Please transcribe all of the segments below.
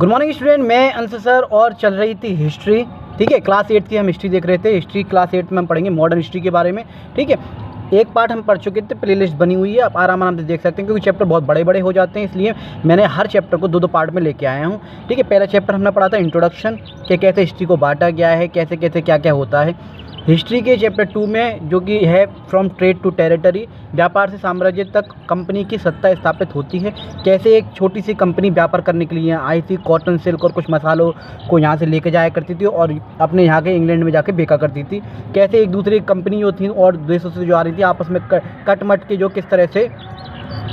Good morning student, मैं Anshu sir और चल रही थी हिस्ट्री। ठीक है, क्लास 8 की हम हिस्ट्री देख रहे थे। हिस्ट्री क्लास 8 में हम पढ़ेंगे मॉडर्न हिस्ट्री के बारे में। ठीक है, एक पार्ट हम पढ़ चुके थे, प्लेलिस्ट बनी हुई है, आप आराम से देख सकते हैं क्योंकि चैप्टर बहुत बड़े बड़े हो जाते हैं, इसलिए मैंने हर चैप्टर को दो पार्ट में लेके आया हूँ। ठीक है, पहला चैप्टर हमने पढ़ा था इंट्रोडक्शन कि कैसे हिस्ट्री को बांटा गया है, कैसे कैसे क्या क्या होता है। हिस्ट्री के चैप्टर 2 में जो कि है फ्रॉम ट्रेड टू टेरिटरी, व्यापार से साम्राज्य तक कंपनी की सत्ता स्थापित होती है। कैसे एक छोटी सी कंपनी व्यापार करने के लिए आई थी, कॉटन सिल्क और कुछ मसालों को यहाँ से लेके जाया करती थी और अपने यहाँ के इंग्लैंड में जाके बेचा करती थी। कैसे एक दूसरी कंपनी जो थी और देशों से जो आ रही थी आपस में कटमट के जो किस तरह से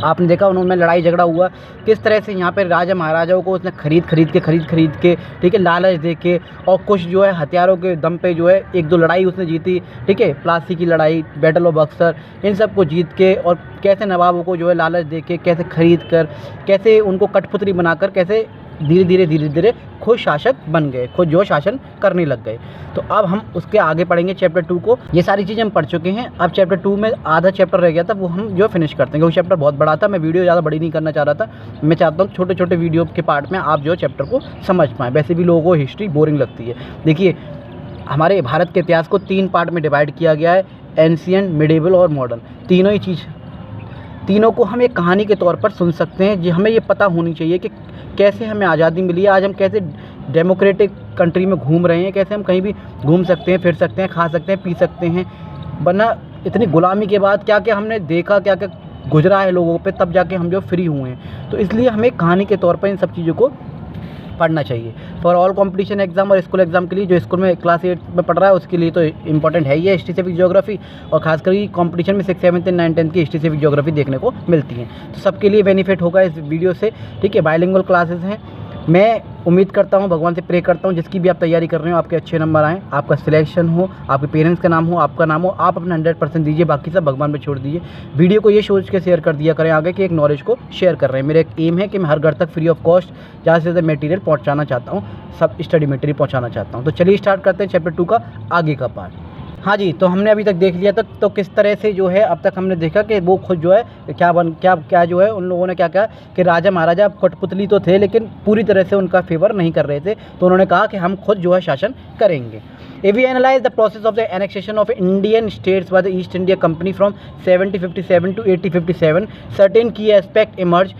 आपने देखा उनमें लड़ाई झगड़ा हुआ, किस तरह से यहाँ पे राजा महाराजाओं को उसने खरीद खरीद के ठीक है लालच दे के और कुछ जो है हथियारों के दम पे जो है एक दो लड़ाई उसने जीती। ठीक है, प्लासी की लड़ाई, बैटल ऑफ बक्सर, इन सब को जीत के और कैसे नवाबों को जो है लालच दे के कैसे खरीद कर कैसे उनको कठपुतली बनाकर कैसे धीरे धीरे खुद शासक बन गए, खुद जो शासन करने लग गए। तो अब हम उसके आगे पढ़ेंगे चैप्टर 2 को। ये सारी चीज़ें हम पढ़ चुके हैं। अब चैप्टर 2 में आधा चैप्टर रह गया था, वो हम जो फिनिश करते हैं क्योंकि चैप्टर बहुत बड़ा था। मैं वीडियो ज़्यादा बड़ी नहीं करना चाह रहा था, मैं चाहता हूँ छोटे छोटे वीडियो के पार्ट में आप जो चैप्टर को समझ पाएँ। वैसे भी लोगों को हिस्ट्री बोरिंग लगती है। देखिए, हमारे भारत के इतिहास को 3 पार्ट में डिवाइड किया गया है, एंशिएंट, मिडिवल और मॉडर्न। तीनों ही चीज़, तीनों को हम एक कहानी के तौर पर सुन सकते हैं। जी, हमें ये पता होनी चाहिए कि कैसे हमें आज़ादी मिली है, आज हम कैसे डेमोक्रेटिक कंट्री में घूम रहे हैं, कैसे हम कहीं भी घूम सकते हैं, फिर सकते हैं, खा सकते हैं, पी सकते हैं। वरना इतनी गुलामी के बाद क्या क्या हमने देखा, क्या क्या गुजरा है लोगों पे, तब जाके हम जो फ्री हुए हैं। तो इसलिए हमें कहानी के तौर पर इन सब चीज़ों को पढ़ना चाहिए। फॉर ऑल कंपटीशन एग्जाम और स्कूल एग्जाम के लिए, जो स्कूल में क्लास 8 में पढ़ रहा है उसके लिए तो इंपॉर्टेंट है ही है हिस्ट्री सिविक ज्योग्राफी, और खासकर कंपटीशन में 6th 7th 9th 10th की हिस्ट्री सिविक ज्योग्राफी देखने को मिलती है। तो सबके लिए बेनिफिट होगा इस वीडियो से। ठीक है, बाइलिंगुअल क्लासेस हैं। मैं उम्मीद करता हूँ, भगवान से प्रे करता हूँ जिसकी भी आप तैयारी कर रहे हो आपके अच्छे नंबर आएँ, आपका सिलेक्शन हो, आपके पेरेंट्स का नाम हो, आपका नाम हो, आप अपना 100% दीजिए, बाकी सब भगवान पे छोड़ दीजिए। वीडियो को ये सोच के शेयर कर दिया करें आगे कि एक नॉलेज को शेयर कर रहे हैं। मेरा एक एम है कि मैं हर घर तक फ्री ऑफ कॉस्ट ज़्यादा से ज़्यादा मटेरियल पहुँचाना चाहता हूँ, सब स्टडी मटेरियल पहुँचाना चाहता हूँ। तो चलिए स्टार्ट करते हैं चैप्टर 2 का आगे का पार्ट। हाँ जी, तो हमने अभी तक देख लिया था तो किस तरह से जो है अब तक हमने देखा कि वो खुद जो है क्या जो है उन लोगों ने क्या कहा कि राजा महाराजा कठपुतली तो थे लेकिन पूरी तरह से उनका फेवर नहीं कर रहे थे। तो उन्होंने कहा कि हम खुद जो है शासन करेंगे। If we analyze the process of the annexation of Indian states by the East India Company from 1757 to 1857, certain key aspect emerge।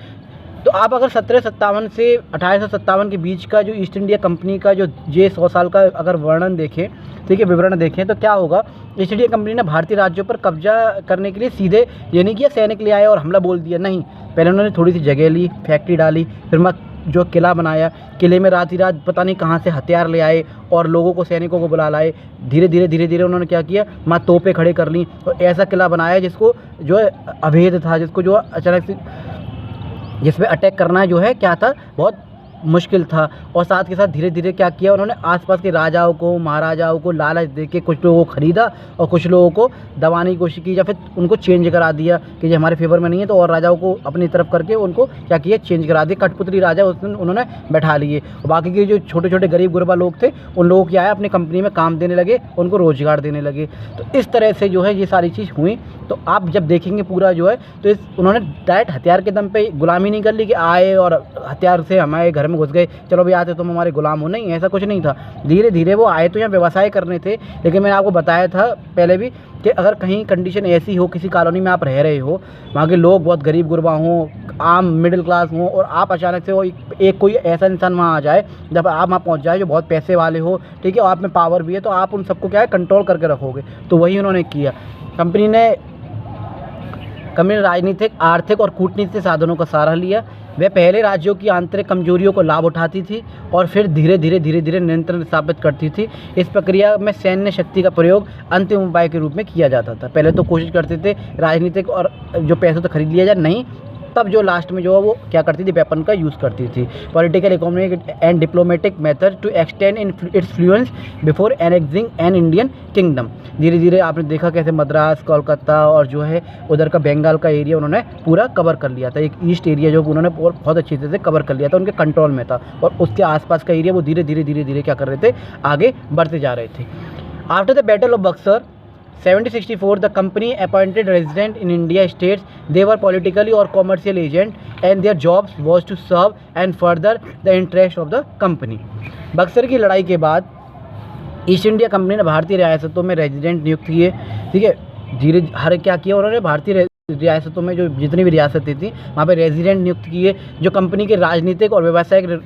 तो आप अगर 1757 से 1857 के बीच का जो ईस्ट इंडिया कंपनी का जो 100 साल का अगर वर्णन देखें, ठीक है, विवरण देखें तो क्या होगा। ईस्ट इंडिया कंपनी ने भारतीय राज्यों पर कब्जा करने के लिए सीधे ये नहीं किया सैनिक ले आए और हमला बोल दिया, नहीं। पहले उन्होंने थोड़ी सी जगह ली, फैक्ट्री डाली, फिर जो किला बनाया, किले में रात ही रात पता नहीं कहाँ से हथियार ले आए और लोगों को, सैनिकों को बुला लाए। धीरे धीरे उन्होंने क्या किया, तोपें खड़े कर ली और ऐसा किला बनाया जिसको जो है अभेद था, जिसको जो अचानक से जिसमें अटैक करना जो है क्या था, बहुत मुश्किल था। और साथ के साथ धीरे धीरे क्या किया उन्होंने, आसपास के राजाओं को, महाराजाओं को लालच दे के कुछ लोगों को ख़रीदा और कुछ लोगों को दबाने की कोशिश की या फिर उनको चेंज करा दिया कि ये हमारे फेवर में नहीं है, तो और राजाओं को अपनी तरफ करके उनको क्या किया, चेंज करा दिया। कठपुतली राजा उस दिन उन्होंने बैठा लिए और बाकी के जो छोटे छोटे गरीब गुरबा लोग थे उन लोगों की आया अपनी कंपनी में काम देने लगे, उनको रोज़गार देने लगे। तो इस तरह से जो है ये सारी चीज़ हुई। तो आप जब देखेंगे पूरा जो है तो उन्होंने डायरेक्ट हथियार के दम पे गुलामी नहीं कर ली कि आए और हथियार से हमारे घर में घुस गए, चलो भाई आते तुम हमारे गुलाम हो, नहीं, ऐसा कुछ नहीं था। धीरे धीरे वो आए तो यहाँ व्यवसाय करने थे, लेकिन मैंने आपको बताया था पहले भी कि अगर कहीं कंडीशन ऐसी हो, किसी कॉलोनी में आप रह रहे हो, वहाँ के लोग बहुत गरीब गुरबा हों, आम मिडिल क्लास हों और आप अचानक से वो एक कोई ऐसा इंसान वहाँ आ जाए, जब आप वहाँ पहुँच जाए जो बहुत पैसे वाले हो, ठीक है, और आप में पावर भी है, तो आप उन सबको क्या है कंट्रोल करके रखोगे। तो वही उन्होंने किया। कंपनी ने राजनीतिक, आर्थिक और कूटनीतिक साधनों का सहारा लिया। वे पहले राज्यों की आंतरिक कमजोरियों को लाभ उठाती थी और फिर धीरे धीरे नियंत्रण स्थापित करती थी। इस प्रक्रिया में सैन्य शक्ति का प्रयोग अंतिम उपाय के रूप में किया जाता था। पहले तो कोशिश करते थे राजनीतिक और जो पैसों तो खरीद लिया जाए, नहीं, तब जो लास्ट में जो है वो क्या करती थी, वेपन का यूज़ करती थी। Political, economic and diplomatic method to extend its influence before annexing an Indian kingdom. धीरे धीरे आपने देखा कैसे मद्रास, कोलकाता और जो है उधर का बंगाल का एरिया उन्होंने पूरा कवर कर लिया था। एक ईस्ट एरिया जो उन्होंने बहुत अच्छी तरह से कवर कर लिया था, उनके कंट्रोल में था, और उसके आसपास का एरिया वो धीरे धीरे क्या कर रहे थे, आगे बढ़ते जा रहे थे। After the battle of Buxar 1764 the company appointed resident in India states. They were politically or commercial agent and their jobs was to serve and further the interest of the company. Buxar की लड़ाई के बाद ईस्ट इंडिया कंपनी ने भारतीय रियासतों में resident नियुक्त किए। ठीक है, धीरे हर क्या किया उन्होंने, भारतीय रियासतों में जो जितनी भी रियासतें थी वहाँ पे रेजिडेंट नियुक्त किए। जो कंपनी के राजनीतिक और व्यावसायिक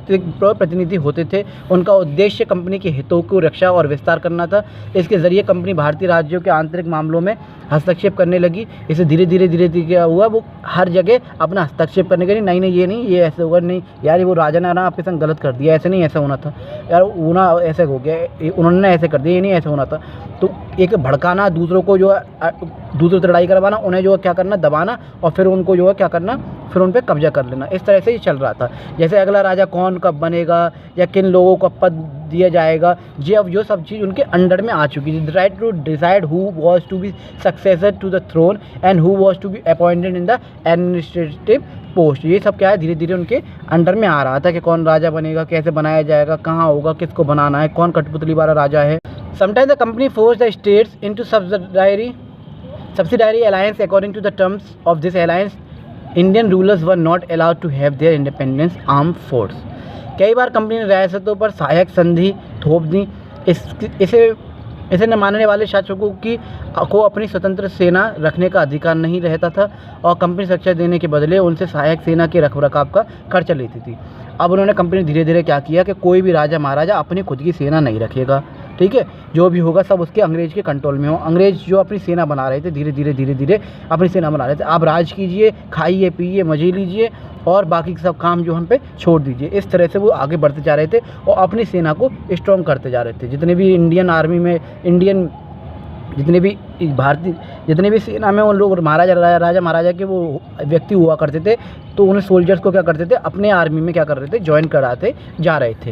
प्रतिनिधि होते थे, उनका उद्देश्य कंपनी के हितों को रक्षा और विस्तार करना था। इसके ज़रिए कंपनी भारतीय राज्यों के आंतरिक मामलों में हस्तक्षेप करने लगी। इसे धीरे धीरे क्या हुआ, वो हर जगह अपना हस्तक्षेप करने के लिए नहीं ये नहीं, ये ऐसे होगा, नहीं यार वो राजा ने ना आपके संग गलत कर दिया, ऐसे नहीं ऐसा होना था यार, वो ना ऐसे हो गया, उन्होंने ऐसे कर दिया, ये नहीं ऐसे होना था। तो एक भड़काना, दूसरों को जो है दूसरों से लड़ाई करवाना, उन्हें जो है क्या करना, दबाना, और फिर उनको जो है क्या करना, फिर उन पर कब्जा कर लेना। इस तरह से ये चल रहा था। जैसे अगला राजा कौन कब बनेगा या किन लोगों को पद दिया जाएगा, ये अब जो सब चीज़ उनके अंडर में आ चुकी थी। The right to decide who was to be successor to the throne and who was to be appointed in the administrative post, ये सब क्या है धीरे धीरे उनके अंडर में आ रहा था कि कौन राजा बनेगा, कैसे बनाया जाएगा, कहाँ होगा, किसको बनाना है, कौन कठपुतली वाला राजा है। Sometimes the company force the states into subsidiary alliance. According to the terms of this alliance, Indian rulers were not allowed to have their independent armed force. कई बार कंपनी ने रियासतों पर सहायक संधि थोप दी। इसे न मानने वाले शासकों को अपनी स्वतंत्र सेना रखने का अधिकार नहीं रहता था और कंपनी सुरक्षा देने के बदले उनसे सहायक सेना के रखरखाव का खर्चा लेती थी। अब उन्होंने कंपनी धीरे धीरे क्या किया कि कोई भी राजा महाराजा अपनी खुद की सेना नहीं रखेगा। ठीक है, जो भी होगा सब उसके अंग्रेज के कंट्रोल में हो। अंग्रेज जो अपनी सेना बना रहे थे, धीरे धीरे अपनी सेना बना रहे थे। आप राज कीजिए, खाइए पिए मजे लीजिए और बाकी सब काम जो हम पे छोड़ दीजिए। इस तरह से वो आगे बढ़ते जा रहे थे और अपनी सेना को स्ट्रॉन्ग करते जा रहे थे। जितने भी इंडियन आर्मी में जितने भी सेना में उन लोग राजा महाराजा के वो व्यक्ति हुआ करते थे, तो उन्हें सोल्जर्स को क्या करते थे, अपने आर्मी में क्या कर रहे थे, ज्वाइन कराते जा रहे थे।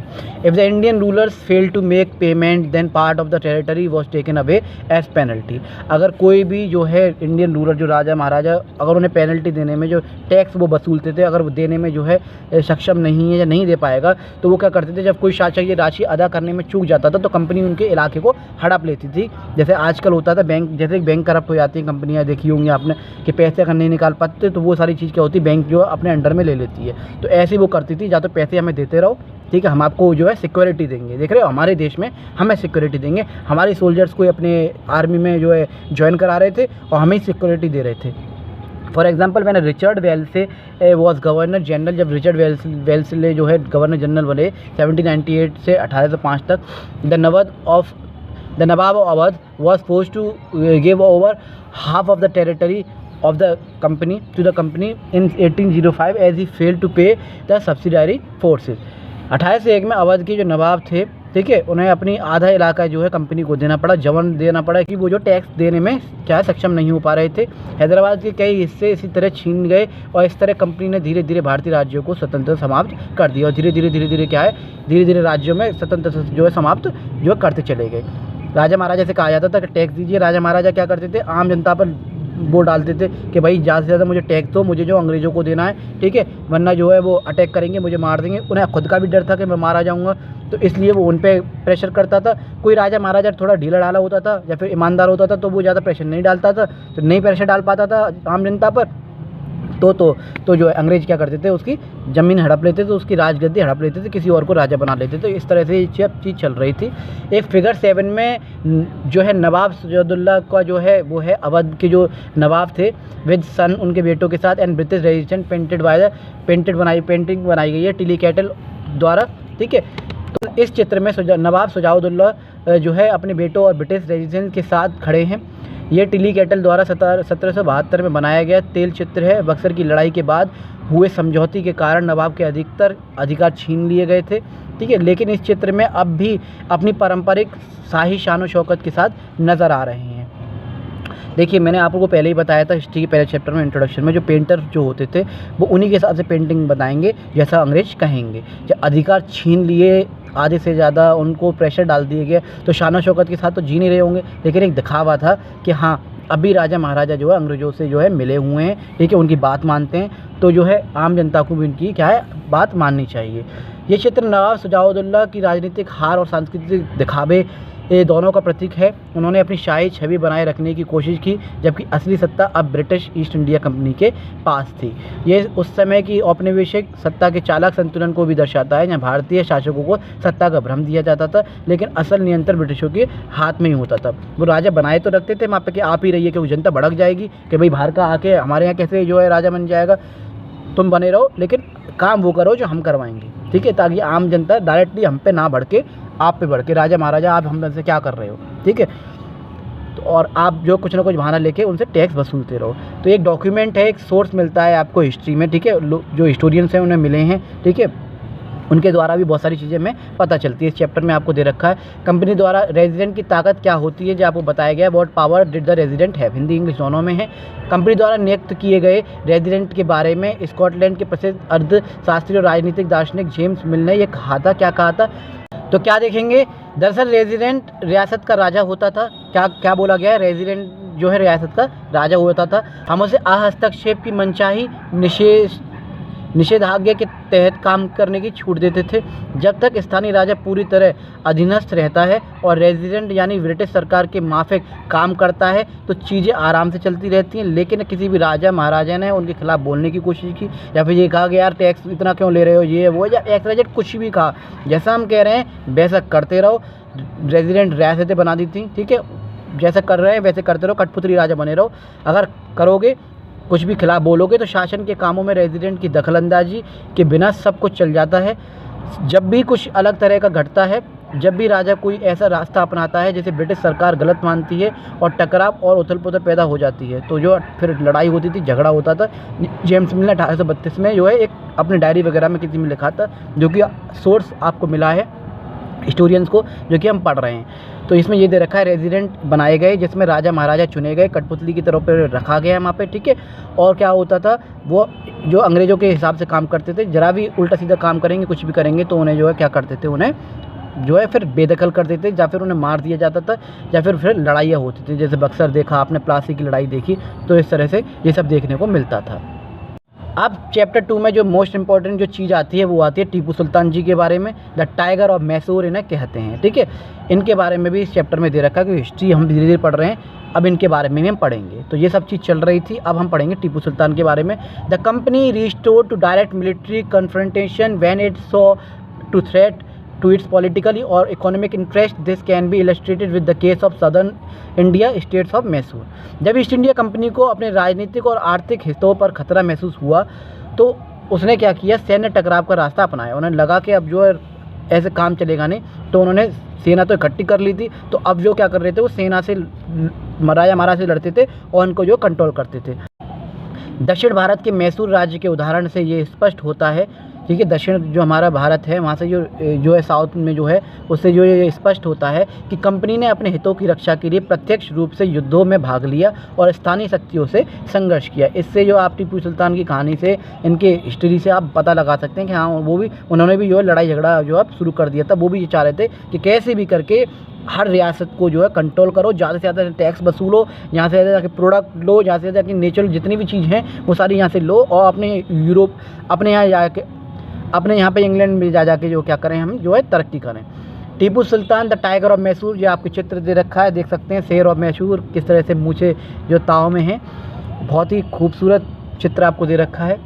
If the Indian rulers fail to make payment then part of the territory was taken away as penalty. अगर कोई भी जो है इंडियन रूलर जो राजा महाराजा, अगर उन्हें पेनल्टी देने में जो टैक्स वो वसूलते थे, अगर वो देने में जो है सक्षम नहीं है या नहीं दे पाएगा, तो वो क्या करते थे, जब कोई शासक ये राशि अदा करने में चूक जाता था तो कंपनी उनके इलाके को हड़प लेती थी। जैसे आजकल होता था बैंक, जैसे बैंक करप्ट हो जाती है कंपनियां, देखी होंगी आपने कि पैसे अगर नहीं निकाल पाते तो वो सारी चीज़ क्या होती है, बैंक जो अपने अंडर में ले लेती है। तो ऐसे वो करती थी, या तो पैसे हमें देते रहो, ठीक है, हम आपको जो है सिक्योरिटी देंगे। देख रहे हो, हमारे देश में हमें सिक्योरिटी देंगे। हमारे सोल्जर्स को अपने आर्मी में जो है ज्वाइन करा रहे थे और हमें सिक्योरिटी दे रहे थे। फॉर एग्जाम्पल मैंने रिचर्ड वेल्से वॉज गवर्नर जनरल, जब रिचर्ड वेल्सले जो है गवर्नर जनरल बने 1798 से 1805 तक, the Nawab of Awadh was forced to give over half of the territory of the company to the company in 1805 as he failed to pay the subsidiary forces। 1801 में अवध के जो नवाब थे, ठीक है, उन्हें अपनी आधा इलाका जो है कंपनी को देना पड़ा, जवन देना पड़ा कि वो जो टैक्स देने में क्या सक्षम नहीं हो पा रहे थे। हैदराबाद के कई हिस्से इसी तरह छीन गए और इस तरह कंपनी ने धीरे धीरे भारतीय राज्यों को स्वतंत्र समाप्त कर दिया और धीरे धीरे क्या है, धीरे धीरे राज्यों में स्वतंत्र जो है समाप्त जो करते चले गए। राजा महाराजा से कहा जाता था कि टैक्स दीजिए। राजा महाराजा क्या करते थे, आम जनता पर वो डालते थे कि भाई ज़्यादा से ज़्यादा मुझे टैक्स दो, मुझे जो अंग्रेज़ों को देना है, ठीक है, वरना जो है वो अटैक करेंगे, मुझे मार देंगे। उन्हें खुद का भी डर था कि मैं मारा जाऊँगा, तो इसलिए वो उन पर प्रेशर करता था। कोई राजा महाराजा थोड़ा ढीला ढाला होता था या फिर ईमानदार होता था तो वो ज़्यादा प्रेशर नहीं डालता था, तो नहीं प्रेशर डाल पाता था आम जनता पर, तो जो है अंग्रेज क्या करते थे, उसकी ज़मीन हड़प लेते थे, उसकी राजगद्दी हड़प लेते थे, किसी और को राजा बना लेते थे। इस तरह से ये चीज़ चल रही थी। एक फिगर 7 में जो है नवाब सजाउद्दौला का जो है वो है अवध के जो नवाब थे विद सन, उनके बेटों के साथ, एंड ब्रिटिश रेजिडेंट पेंटिंग बनाई गई है टिली कैटल द्वारा। ठीक है, तो इस चित्र में नवाब सजाउद्दौला जो है अपने बेटों और ब्रिटिश रेजिडेंट के साथ खड़े हैं। ये टिली कैटल द्वारा 1772 में बनाया गया तेल चित्र है। बक्सर की लड़ाई के बाद हुए समझौते के कारण नवाब के अधिकतर अधिकार छीन लिए गए थे। ठीक है, लेकिन इस चित्र में अब भी अपनी पारंपरिक शाही शान शौकत के साथ नज़र आ रहे हैं। देखिए, मैंने आपको पहले ही बताया था हिस्ट्री के पहले चैप्टर में इंट्रोडक्शन में, जो पेंटर जो होते थे वो उन्हीं के हिसाब से पेंटिंग बताएंगे जैसा अंग्रेज कहेंगे। जब अधिकार छीन लिए, आधे से ज़्यादा उनको प्रेशर डाल दिए गए, तो शान शौकत के साथ तो जी नहीं रहे होंगे, लेकिन एक दिखावा था कि हाँ अभी राजा महाराजा जो है अंग्रेज़ों से जो है मिले हुए हैं, ठीक है, उनकी बात मानते हैं, तो जो है आम जनता को भी उनकी क्या है बात माननी चाहिए। ये चित्र नवाब सजाउद्दौला की राजनीतिक हार और सांस्कृतिक दिखावे ये दोनों का प्रतीक है। उन्होंने अपनी शाही छवि बनाए रखने की कोशिश की, जबकि असली सत्ता अब ब्रिटिश ईस्ट इंडिया कंपनी के पास थी। ये उस समय की औपनिवेशिक सत्ता के चालाक संतुलन को भी दर्शाता है, जहाँ भारतीय शासकों को सत्ता का भ्रम दिया जाता था, लेकिन असल नियंत्रण ब्रिटिशों के हाथ में ही होता था। वो राजा बनाए तो रखते थे वहाँ पे कि आप ही रहिए, क्योंकि जनता भड़क जाएगी कि भाई बाहर का आके हमारे यहाँ कैसे जो है राजा बन जाएगा, तुम बने रहो, लेकिन काम वो करो जो हम करवाएंगे, ठीक है, ताकि आम जनता डायरेक्टली हम पे ना भड़के, आप पे भड़के, राजा महाराजा आप हम से क्या कर रहे हो, ठीक है। तो और आप जो कुछ ना कुछ बहाना लेके उनसे टैक्स वसूलते रहो। तो एक डॉक्यूमेंट है, एक सोर्स मिलता है आपको हिस्ट्री में, ठीक है, जो हिस्टोरियंस हैं उन्हें मिले हैं, ठीक है, उनके द्वारा भी बहुत सारी चीज़ें हमें पता चलती है। इस चैप्टर में आपको दे रखा है कंपनी द्वारा रेजिडेंट की ताकत क्या होती है, जो आपको बताया गया है। What power did the resident have, Hindi English दोनों में है। कंपनी द्वारा नियुक्त किए गए रेजिडेंट के बारे में स्कॉटलैंड के प्रसिद्ध अर्थशास्त्री और राजनीतिक दार्शनिक जेम्स मिल ने यह कहा था, क्या कहा था, तो क्या देखेंगे। दरअसल रेजिडेंट रियासत का राजा होता था। क्या क्या बोला गया है, रेजिडेंट जो है रियासत का राजा होता था। हम उसे हस्तक्षेप की मनचाही निषेधाज्ञा के तहत काम करने की छूट देते थे, जब तक स्थानीय राजा पूरी तरह अधीनस्थ रहता है और रेजिडेंट यानी ब्रिटिश सरकार के माफिक काम करता है, तो चीज़ें आराम से चलती रहती हैं। लेकिन किसी भी राजा महाराजा ने उनके खिलाफ बोलने की कोशिश की, या फिर ये कहा कि यार टैक्स इतना क्यों ले रहे हो, ये वो, या एक्सवाइजेड कुछ भी कहा, जैसा हम कह रहे हैं वैसा करते रहो। रेजिडेंट रियासतें बना दी थी, ठीक है, जैसा कर रहे हैं वैसे करते रहो, कठपुतली राजा बने रहो। अगर करोगे कुछ भी खिलाफ बोलोगे तो शासन के कामों में रेजिडेंट की दखलंदाजी के बिना सब कुछ चल जाता है। जब भी कुछ अलग तरह का घटता है, जब भी राजा कोई ऐसा रास्ता अपनाता है जिसे ब्रिटिश सरकार गलत मानती है और टकराव और उथल पुथल पैदा हो जाती है, तो जो फिर लड़ाई होती थी, झगड़ा होता था। जेम्स मिल ने 1832 में जो है एक अपनी डायरी वगैरह में किसी में लिखा था, जो कि सोर्स आपको मिला है हिस्टोरियंस को, जो कि हम पढ़ रहे हैं। तो इसमें ये दे रखा है रेजिडेंट बनाए गए जिसमें राजा महाराजा चुने गए, कठपुतली की तरह पर रखा गया वहाँ पे, ठीक है। और क्या होता था, वो जो अंग्रेज़ों के हिसाब से काम करते थे, जरा भी उल्टा सीधा काम करेंगे, कुछ भी करेंगे, तो उन्हें जो है क्या करते थे, उन्हें जो है फिर बेदखल कर देते, या फिर उन्हें मार दिया जाता था, या फिर लड़ाइयाँ होती थी। जैसे बक्सर देखा आपने, प्लासी की लड़ाई देखी, तो इस तरह से ये सब देखने को मिलता था। अब चैप्टर 2 में जो मोस्ट इंपॉर्टेंट जो चीज़ आती है वो आती है टीपू सुल्तान जी के बारे में। द टाइगर ऑफ मैसूर इन्हें कहते हैं, ठीक है। इनके बारे में भी इस चैप्टर में दे रखा है कि हिस्ट्री हम धीरे धीरे पढ़ रहे हैं, अब इनके बारे में भी हम पढ़ेंगे। तो ये सब चीज़ चल रही थी, अब हम पढ़ेंगे टीपू सुल्तान के बारे में। The company restored to direct military confrontation when it saw to threat to its political or economic interest. This can be illustrated with the case of southern India states of Mysore. जब east India company को अपने राजनीतिक और आर्थिक हितों पर खतरा महसूस हुआ, तो उसने क्या किया, सैन्य टकराव का रास्ता अपनाया। उन्हें लगा कि अब जो है ऐसे काम चलेगा नहीं, तो उन्होंने सेना तो इकट्ठी कर ली थी, तो अब जो क्या कर रहे थे, वो सेना से राजा महाराजा से लड़ते थे और उनको जो कंट्रोल करते थे। दक्षिण भारत के मैसूर राज्य के उदाहरण से ये स्पष्ट होता है, ठीक है। दक्षिण जो हमारा भारत है, वहाँ से जो है साउथ में जो है, उससे जो ये स्पष्ट होता है कि कंपनी ने अपने हितों की रक्षा के लिए प्रत्यक्ष रूप से युद्धों में भाग लिया और स्थानीय शक्तियों से संघर्ष किया। इससे जो आप टीपू सुल्तान की कहानी से, इनके हिस्ट्री से आप पता लगा सकते हैं कि हाँ, वो भी उन्होंने भी जो है लड़ाई झगड़ा जो है शुरू कर दिया था। वो भी ये चाह रहे थे कि कैसे भी करके हर रियासत को जो है कंट्रोल करो, ज़्यादा से ज़्यादा टैक्स वसूलो, यहाँ से ज़्यादा जाके प्रोडक्ट लो, यहाँ से ज़्यादा नेचुरल जितनी भी चीज़ हैं वो सारी यहाँ से लो, और अपने यूरोप, अपने यहाँ जाके, अपने यहाँ पे इंग्लैंड में जाके जो क्या करें, हम जो है तरक्की करें। Tipu Sultan the tiger of Mysore, जो आपको चित्र दे रखा है, देख सकते हैं शेर ऑफ मैसूर किस तरह से मूछे जो ताव में हैं, बहुत ही खूबसूरत चित्र आपको दे रखा है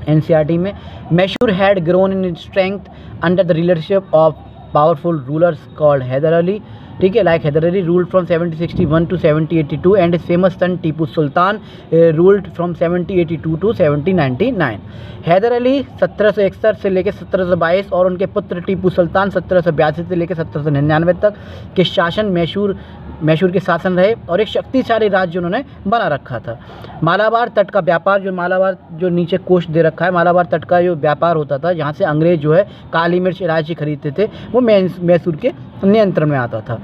एनसीईआरटी में। Mysore had grown in strength under the leadership of powerful rulers called Haidar Ali, ठीक है, like Haidar Ali ruled from 1761 to 1782 and his famous son Tipu Sultan ruled from 1782 to 1799। Haidar Ali 1761 से लेकर 1722 और उनके पुत्र टीपू सुल्तान 1782 से लेकर 1799 तक के शासन मैसूर के शासन रहे और एक शक्तिशाली राज्य उन्होंने बना रखा था। मालाबार तट का व्यापार, जो मालाबार जो नीचे कोस्ट दे रखा है, मालाबार तट का जो व्यापार होता था, जहाँ से अंग्रेज जो है काली मिर्च इलायची खरीदते थे, वो मैसूर के नियंत्रण में आता था।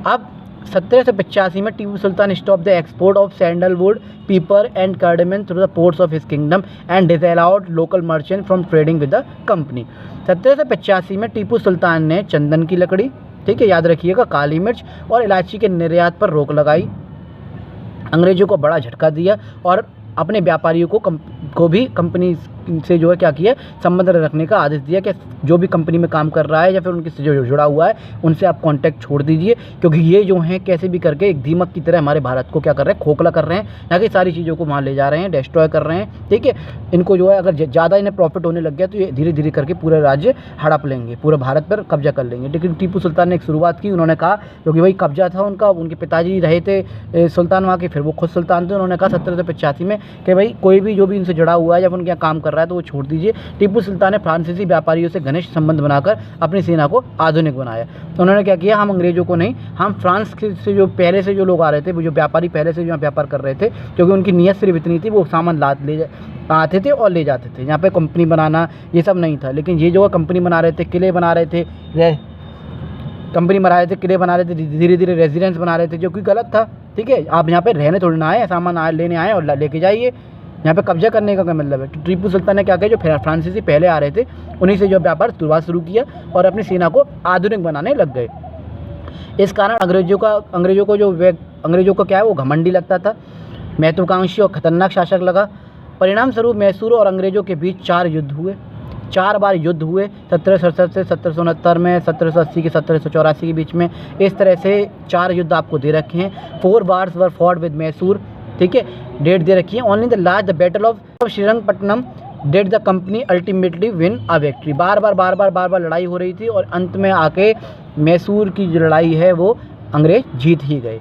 अब 1785 में Tipu Sultan stop the export of sandalwood, pepper and cardamom through the ports of his kingdom and disallowed local merchant from trading with the company. 1785 में टीपू सुल्तान ने चंदन की लकड़ी, ठीक है, याद रखिएगा, काली मिर्च और इलायची के निर्यात पर रोक लगाई, अंग्रेजों को बड़ा झटका दिया और अपने व्यापारियों को को भी कंपनी से जो है क्या किया, संबंध रखने का आदेश दिया कि जो भी कंपनी में काम कर रहा है या फिर उनके से जो जुड़ा हुआ है उनसे आप कांटेक्ट छोड़ दीजिए, क्योंकि ये जो हैं कैसे भी करके एक दीमक की तरह हमारे भारत को क्या कर रहे हैं, खोखला कर रहे हैं, यहाँ की सारी चीज़ों को वहाँ ले जा रहे हैं, डिस्ट्रॉय कर रहे हैं। ठीक है, इनको जो है अगर ज़्यादा इन्हें प्रॉफिट होने लग गया तो ये धीरे धीरे करके पूरा राज्य हड़प लेंगे, पूरे भारत पर कब्जा कर लेंगे। लेकिन टीपू सुल्तान ने एक शुरुआत की, उन्होंने कहा, क्योंकि वही कब्जा था उनका, उनके पिताजी रहे थे सुल्तान वहाँ के, फिर वो खुद सुल्तान थे। उन्होंने कहा 1785 में कि भाई कोई भी जो भी इनसे जुड़ा हुआ है या उनके यहाँ काम कर रहा है तो वो छोड़ दीजिए। टीपू सुल्तान ने फ्रांसीसी व्यापारियों से घनिष्ठ संबंध बनाकर अपनी सेना को आधुनिक बनाया। तो उन्होंने क्या किया, हम अंग्रेजों को नहीं, हम फ्रांस से जो पहले से जो लोग आ रहे थे, वो जो व्यापारी पहले से जो व्यापार कर रहे थे, क्योंकि उनकी नीयत सिर्फ इतनी थी, वो सामान आते थे और ले जाते थे। यहाँ पे कंपनी बनाना ये सब नहीं था, लेकिन ये जो कंपनी बना रहे थे, किले बना रहे थे, किले बना रहे थे, धीरे धीरे रेजिडेंस बना रहे थे, जो कि गलत था। ठीक है, आप यहाँ पे रहने थोड़ी ना आए, सामान लेने आए और लेके जाइए। यहाँ पे कब्जा करने का क्या मतलब है। तो टीपू सुल्तान ने क्या किया, जो फ्रांसीसी पहले आ रहे थे उन्हीं से जो व्यापार शुरू किया और अपनी सेना को आधुनिक बनाने लग गए। इस कारण अंग्रेजों को क्या है, वो घमंडी लगता था, महत्वाकांक्षी और खतरनाक शासक लगा। परिणाम स्वरूप मैसूर और अंग्रेजों के बीच 4 बार युद्ध हुए, 1767 से 1769 में, 1780 के 1784 के बीच में। इस तरह से 4 युद्ध आपको दे रखे हैं। 4 wars were fought with Mysore. ठीक है, डेट दे रखी है। Only the last the battle of Srirangapatnam that the company ultimately win a victory. बार बार लड़ाई हो रही थी और अंत में आके मैसूर की जो लड़ाई है वो अंग्रेज जीत ही गए।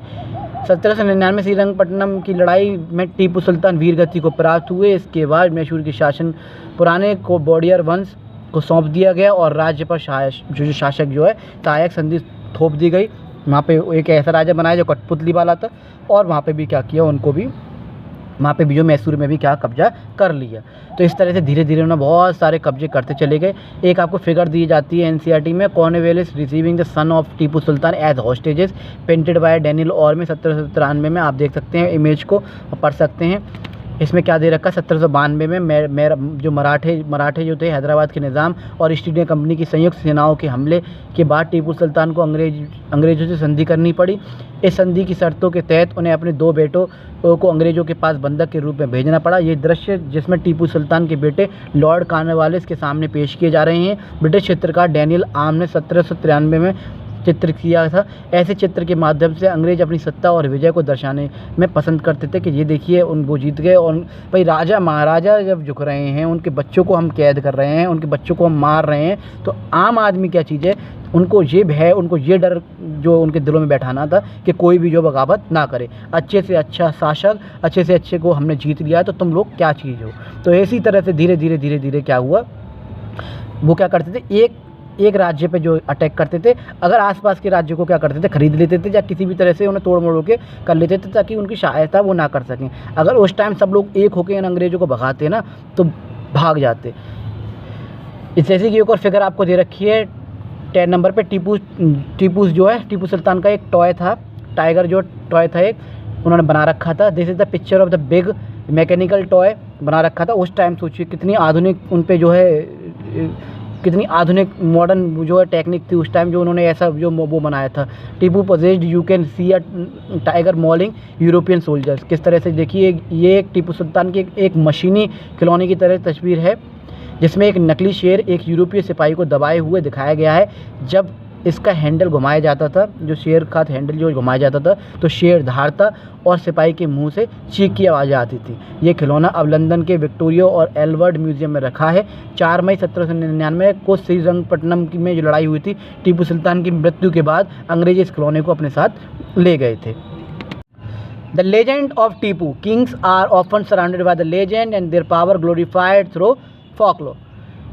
1799 श्रीरंगपट्टनम की लड़ाई में टीपू सुल्तान वीर गति को प्राप्त हुए। इसके बाद मैसूर की शासन पुराने को बॉडियर वंश को सौंप दिया गया और राज्य पर जो शासक जो है सहायक संधि थोप दी गई। वहाँ पे एक ऐसा राजा बनाया जो कठपुतली वाला था, और वहाँ पे भी क्या किया, उनको भी वहाँ पे भी जो मैसूर में भी क्या कब्जा कर लिया। तो इस तरह से धीरे धीरे उन्होंने बहुत सारे कब्जे करते चले गए। एक आपको फिगर दी जाती है एनसीईआरटी में, Cornwallis receiving the son of Tipu Sultan as hostages painted by Daniel Orme में 1793 में आप देख सकते हैं, इमेज को पढ़ सकते हैं। इसमें क्या दे रखा है, 1792 में जो मराठे जो थे, हैदराबाद के निज़ाम और ईस्ट इंडिया कंपनी की संयुक्त सेनाओं के हमले के बाद टीपू सुल्तान को अंग्रेजों से संधि करनी पड़ी। इस संधि की शर्तों के तहत उन्हें अपने 2 बेटों को अंग्रेजों के पास बंधक के रूप में भेजना पड़ा। ये दृश्य जिसमें टीपू सुल्तान के बेटे लॉर्ड कॉर्नवालिस के सामने पेश किए जा रहे हैं। ब्रिटिश चित्रकार डैनियल आर्म ने 1793 में चित्र किया था। ऐसे चित्र के माध्यम से अंग्रेज अपनी सत्ता और विजय को दर्शाने में पसंद करते थे कि ये देखिए वो जीत गए। और भाई राजा महाराजा जब झुक रहे हैं, उनके बच्चों को हम कैद कर रहे हैं, उनके बच्चों को हम मार रहे हैं, तो आम आदमी क्या चीज़ है, उनको ये भय, उनको ये डर जो उनके दिलों में बैठाना था कि कोई भी जो बगावत ना करे। अच्छे से अच्छा शासक, अच्छे से अच्छे को हमने जीत लिया है, तो तुम लोग क्या चीज़ हो। तो इसी तरह से धीरे धीरे क्या हुआ, वो क्या करते थे, एक राज्य पे जो अटैक करते थे, अगर आसपास के राज्यों को क्या करते थे, खरीद लेते थे या किसी भी तरह से उन्हें तोड़ मोड़ के कर लेते थे ताकि उनकी सहायता वो ना कर सकें। अगर उस टाइम सब लोग एक होकर इन अंग्रेजों को भगाते ना तो भाग जाते। इस जैसे कि एक और फिगर आपको दे रखी है 10 नंबर पे, टीपू सुल्तान का एक टॉय था, टाइगर जो टॉय था एक उन्होंने बना रखा था। This is the picture of the big mechanical toy बना रखा था। उस टाइम सोचिए कितनी आधुनिक उन पे जो है, कितनी आधुनिक मॉडर्न जो है टेक्निक थी उस टाइम, जो उन्होंने ऐसा जो वो बनाया था। Tipu possessed you can see a tiger Mouling European soldiers. किस तरह से देखिए, ये एक टीपू सुल्तान की एक मशीनी खिलौने की तरह तस्वीर है, जिसमें एक नकली शेर एक यूरोपीय सिपाही को दबाए हुए दिखाया गया है। जब इसका हैंडल घुमाया जाता था, जो शेर का हैंडल जो घुमाया जाता था, तो शेर धारता और सिपाही के मुंह से चीख की आवाज़ आती थी। ये खिलौना अब लंदन के विक्टोरिया और एल्बर्ट म्यूजियम में रखा है। 4 मई 1799 को श्रीरंगपट्टनम में जो लड़ाई हुई थी, टीपू सुल्तान की मृत्यु के बाद अंग्रेज इस खिलौने को अपने साथ ले गए थे। The legend of Tipu, kings are often surrounded by the legend and their power glorified through folklore.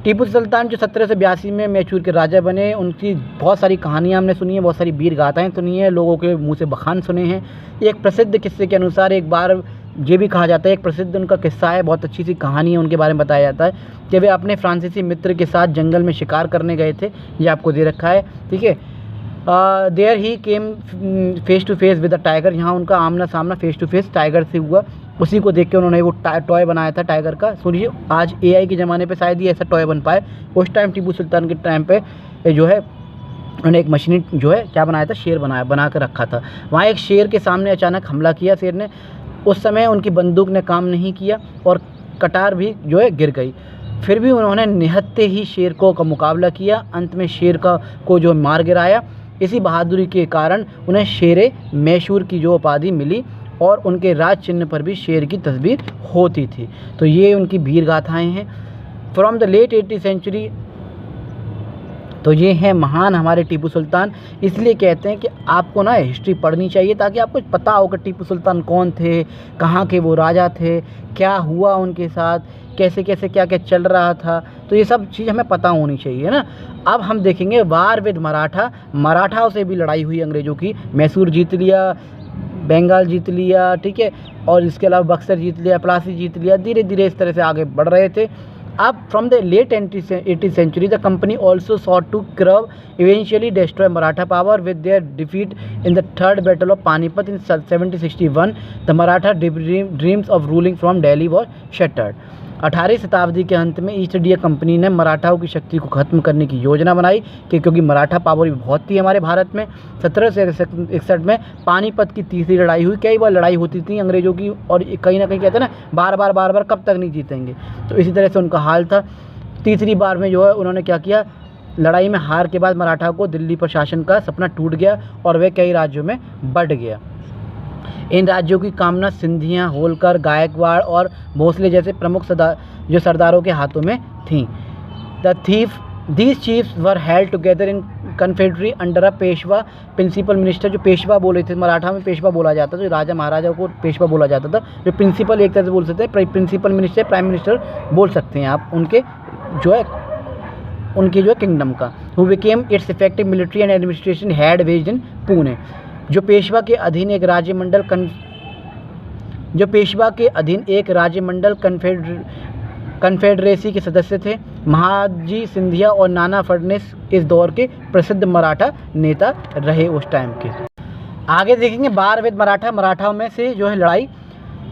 Tipu Sultan जो 1782 में मैसूर के राजा बने, उनकी बहुत सारी कहानियाँ हमने सुनी है, बहुत सारी वीर गाथाएँ सुनी है, लोगों के मुंह से बखान सुने हैं। एक प्रसिद्ध किस्से के अनुसार एक बार ये भी कहा जाता है, एक प्रसिद्ध उनका किस्सा है, बहुत अच्छी सी कहानी है, उनके बारे में बताया जाता है कि वे अपने फ्रांसीसी मित्र के साथ जंगल में शिकार करने गए थे। ये आपको दे रखा है, ठीक है। There he came face to face with the tiger. यहाँ उनका आमना सामना फेस टू फेस टाइगर से हुआ। उसी को देख के उन्होंने वो टॉय बनाया था टाइगर का। सुनिए, आज AI के ज़माने पे शायद ही ऐसा टॉय बन पाए। उस टाइम टीपू सुल्तान के टाइम पे जो है उन्होंने एक मशीनी जो है क्या बनाया था, शेर बना कर रखा था। वहाँ एक शेर के सामने अचानक हमला किया शेर ने। उस समय उनकी बंदूक ने काम नहीं किया और कटार भी जो है गिर गई। फिर भी उन्होंने निहत्थे ही शेर का मुकाबला किया, अंत में शेर को जो मार गिराया। इसी बहादुरी के कारण उन्हें शेरे मैसूर की जो उपाधि मिली और उनके राज चिन्ह पर भी शेर की तस्वीर होती थी। तो ये उनकी वीर गाथाएँ हैं from the late 18th century. तो ये हैं महान हमारे टीपू सुल्तान। इसलिए कहते हैं कि आपको ना हिस्ट्री पढ़नी चाहिए ताकि आपको पता हो कि टीपू सुल्तान कौन थे, कहाँ के वो राजा थे, क्या हुआ उनके साथ, कैसे कैसे क्या क्या चल रहा था। तो ये सब चीज़ हमें पता होनी चाहिए ना। अब हम देखेंगे वार विद मराठा। मराठाओं से भी लड़ाई हुई अंग्रेज़ों की, मैसूर जीत लिया, बंगाल जीत लिया, ठीक है, और इसके अलावा बक्सर जीत लिया, प्लासी जीत लिया। धीरे धीरे इस तरह से आगे बढ़ रहे थे। अब from the late 18th century the company also sought to curb eventually destroy Maratha power with their defeat in the third battle of Panipat in 1761। The Maratha dreams of ruling from Delhi was shattered. 18वीं शताब्दी के अंत में ईस्ट इंडिया कंपनी ने मराठाओं की शक्ति को ख़त्म करने की योजना बनाई क्योंकि मराठा पावर भी बहुत थी हमारे भारत में। 1761 में पानीपत की तीसरी लड़ाई हुई। कई बार लड़ाई होती थी अंग्रेज़ों की और कहीं ना कहीं कहते हैं ना बार बार कब तक नहीं जीतेंगे, तो इसी तरह से उनका हाल था। तीसरी बार में जो है उन्होंने क्या किया, लड़ाई में हार के बाद मराठाओं को दिल्ली पर शासन का सपना टूट गया और वह कई राज्यों में बंट गया। इन राज्यों की कामना सिंधिया, होलकर, गायकवाड़ और भोसले जैसे प्रमुख सरदारों के हाथों में थी। These chiefs were held together in confederacy under a Peshwa principal minister. जो पेशवा बोले थे, मराठा में पेशवा बोला जाता था, जो राजा महाराजा को पेशवा बोला जाता था। जो प्रिंसिपल एक तरह से बोल सकते हैं, प्रिंसिपल मिनिस्टर, प्राइम मिनिस्टर बोल सकते हैं आप उनके जो है किंगडम का। Who became it's effective military and administration had based in Pune. जो पेशवा के अधीन एक राज्यमंडल कन्फेडरेसी के सदस्य थे। महाजी सिंधिया और नाना फडणवीस इस दौर के प्रसिद्ध मराठा नेता रहे उस टाइम के। आगे देखेंगे वार विद मराठा। मराठाओं में से जो है लड़ाई।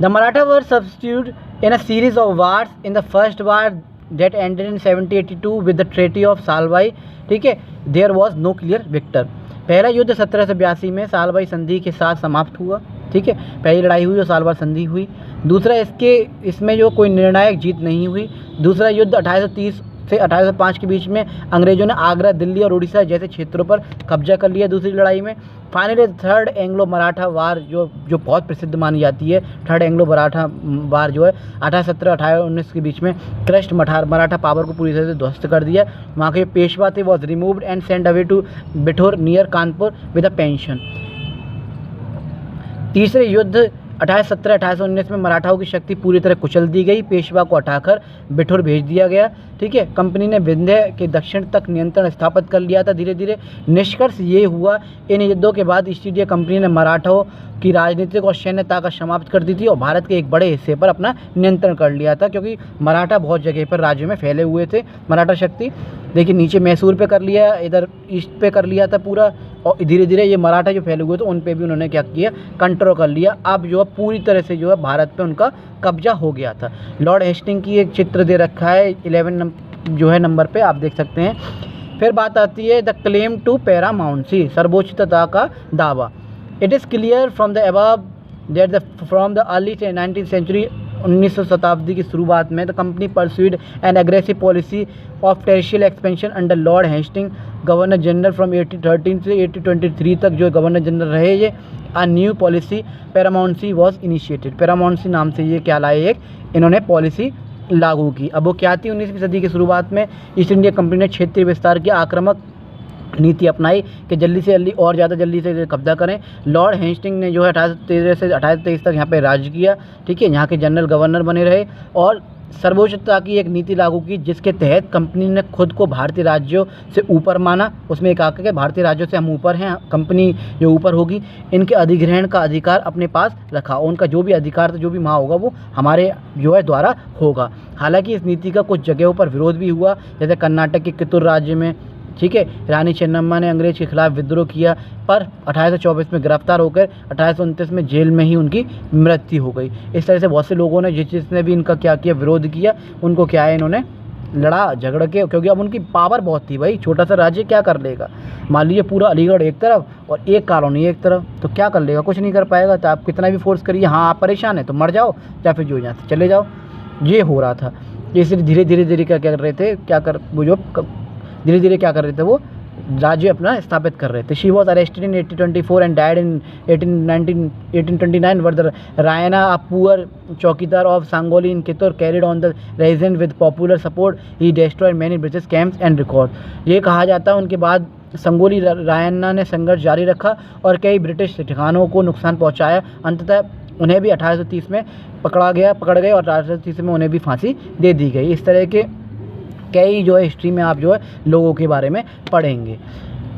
The Maratha war substitute in a series of wars. In the first war that ended in 1782 with the treaty of Salbai, ठीक है, there was no clear victor. पहला युद्ध 1782 में सालबाई संधि के साथ समाप्त हुआ, ठीक है, पहली लड़ाई हुई और सालबाई संधि हुई। दूसरा इसमें जो कोई निर्णायक जीत नहीं हुई। दूसरा युद्ध 1830 से 1805 के बीच में अंग्रेज़ों ने आगरा, दिल्ली और उड़ीसा जैसे क्षेत्रों पर कब्जा कर लिया दूसरी लड़ाई में। फाइनली थर्ड एंग्लो मराठा वार जो बहुत प्रसिद्ध मानी जाती है, थर्ड एंग्लो मराठा वार जो है 1817-1819 के बीच में क्रस्ट मराठा पावर को पूरी तरह से ध्वस्त कर दिया। वहाँ के पेशवा थे was removed and send away to Bithoor near Kanpur with a pension. तीसरे युद्ध 1817-1819 में मराठाओं की शक्ति पूरी तरह कुचल दी गई। पेशवा को हटाकर बिठोर भेज दिया गया, ठीक है। कंपनी ने विंध्य के दक्षिण तक नियंत्रण स्थापित कर लिया था धीरे धीरे। निष्कर्ष ये हुआ, इन युद्धों के बाद ईस्ट इंडिया कंपनी ने मराठाओं की राजनीतिक और सैन्य ताकत समाप्त कर दी थी और भारत के एक बड़े हिस्से पर अपना नियंत्रण कर लिया था, क्योंकि मराठा बहुत जगह पर राज्यों में फैले हुए थे। मराठा शक्ति देखिए नीचे मैसूर पे कर लिया, इधर ईस्ट पे कर लिया था पूरा, और धीरे धीरे ये मराठा जो फैले हुए थे उन पे भी उन्होंने क्या किया, कंट्रोल कर लिया। अब जो है पूरी तरह से जो है भारत पे उनका कब्जा हो गया था। लॉर्ड हेस्टिंग की एक चित्र दे रखा है 11 जो है नंबर पे, आप देख सकते हैं। फिर बात आती है द क्लेम टू पैरामाउंसी, सर्वोच्चता का दावा। It is clear from the above that from the early 19th century, 19वीं शताब्दी की शुरुआत में the company pursued an aggressive policy of territorial expansion under Lord Hastings governor general from 1813 से 1823 तक जो गवर्नर जनरल रहे ये। A new policy paramountcy was initiated. Paramountcy नाम से ये क्या लाए, एक इन्होंने पॉलिसी लागू की। अब वो क्या थी, 19वीं सदी की शुरुआत में ईस्ट इंडिया कंपनी ने क्षेत्रीय विस्तार की आक्रामक नीति अपनाई कि जल्दी से जल्दी और ज़्यादा जल्दी से कब्जा करें। लॉर्ड हेस्टिंग ने जो है 1813 से 1823 तक यहाँ पे राज किया, ठीक है। यहाँ के जनरल गवर्नर बने रहे और सर्वोच्चता की एक नीति लागू की, जिसके तहत कंपनी ने खुद को भारतीय राज्यों से ऊपर माना। उसमें एक आकर के भारतीय राज्यों से हम ऊपर हैं, कंपनी जो ऊपर होगी, इनके अधिग्रहण का अधिकार अपने पास रखा। उनका जो भी अधिकार था, जो भी वहाँ होगा, वो हमारे जो है द्वारा होगा। हालांकि इस नीति का कुछ जगहों पर विरोध भी हुआ, जैसे कर्नाटक के कित्तूर राज्य में, ठीक है, रानी चेन्नम्मा ने अंग्रेज के खिलाफ विद्रोह किया, पर 1824 में गिरफ्तार होकर 1829 में जेल में ही उनकी मृत्यु हो गई। इस तरह से बहुत से लोगों ने जिसने भी इनका क्या किया, विरोध किया, उनको क्या है, इन्होंने लड़ा झगड़ के, क्योंकि अब उनकी पावर बहुत थी भाई। छोटा सा राज्य क्या कर लेगा, मान लीजिए पूरा अलीगढ़ एक तरफ और एक कॉलोनी एक तरफ, तो क्या कर लेगा, कुछ नहीं कर पाएगा। तो आप कितना भी फोर्स करिए, हाँ आप परेशान हैं तो मर जाओ या फिर जो यहाँ से चले जाओ। ये हो रहा था। इसलिए धीरे धीरे क्या कर रहे थे, धीरे धीरे क्या कर रहे थे, वो राज्य अपना स्थापित कर रहे थे। She was arrested in 1824 and died in 1829 were the Rayanna a poor chowkidar of Sangolli in Kittur carried on the resident with popular support he destroyed many British camps and record. ये कहा जाता है उनके बाद संगोली रायन्ना ने संघर्ष जारी रखा और कई ब्रिटिश ठिकानों को नुकसान पहुंचाया। अंततः उन्हें भी 1830 में पकड़ गए और 1830 में उन्हें भी फांसी दे दी गई। इस तरह के कई जो है हिस्ट्री में आप जो है लोगों के बारे में पढ़ेंगे।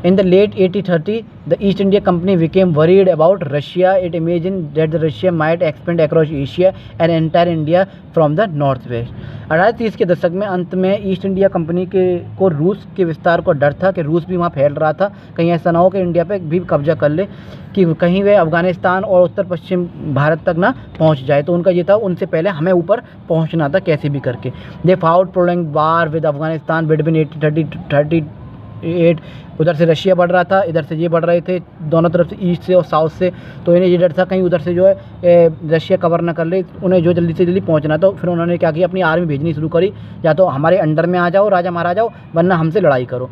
In the late 1830, the East India Company became worried about Russia. It imagined that the Russia might expand across Asia and enter India from the northwest. 1830 के दशक में अंत में ईस्ट इंडिया कंपनी को रूस के विस्तार को डर था कि रूस भी वहाँ फैल रहा था, कहीं ऐसा ना हो कि इंडिया पे भी कब्जा कर ले, कि कहीं वे अफगानिस्तान और उत्तर पश्चिम भारत तक ना पहुँच जाए। तो उनका ये था उनसे पहले हमें ऊपर पहुँचना था कैसे भी करके। They fought prolonged war with Afghanistan between 1838। उधर से रशिया बढ़ रहा था, इधर से ये बढ़ रहे थे, दोनों तरफ से ईस्ट से और साउथ से। तो इन्हें ये डर था कहीं उधर से जो है रशिया कवर ना कर ले, उन्हें जो जल्दी से जल्दी पहुंचना। तो फिर उन्होंने क्या किया, अपनी आर्मी भेजनी शुरू करी, या तो हमारे अंडर में आ जाओ राजा महाराजाओं, वरना हमसे लड़ाई करो।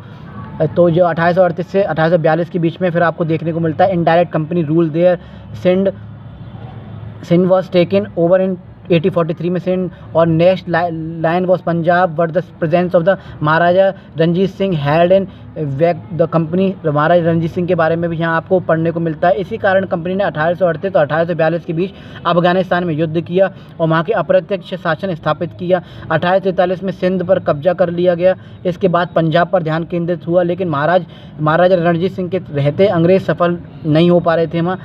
तो जो 1838 से 1842 के बीच में फिर आपको देखने को मिलता है indirect company rule there. Sindh was taken over in 1843 में सिंध, और next line was Punjab but the presence of the Maharaja Ranjit Singh held in back the company. Maharaja Ranjit Singh के बारे में भी यहाँ आपको पढ़ने को मिलता है। इसी कारण कंपनी ने 1838 और 1842 के बीच अफगानिस्तान में युद्ध किया और वहाँ के अप्रत्यक्ष शासन स्थापित किया। 1843 में सिंध पर कब्जा कर लिया गया। इसके बाद पंजाब पर ध्यान केंद्रित हुआ, लेकिन महाराजा रणजीत सिंह के रहते अंग्रेज सफल नहीं हो पा रहे थे वहाँ।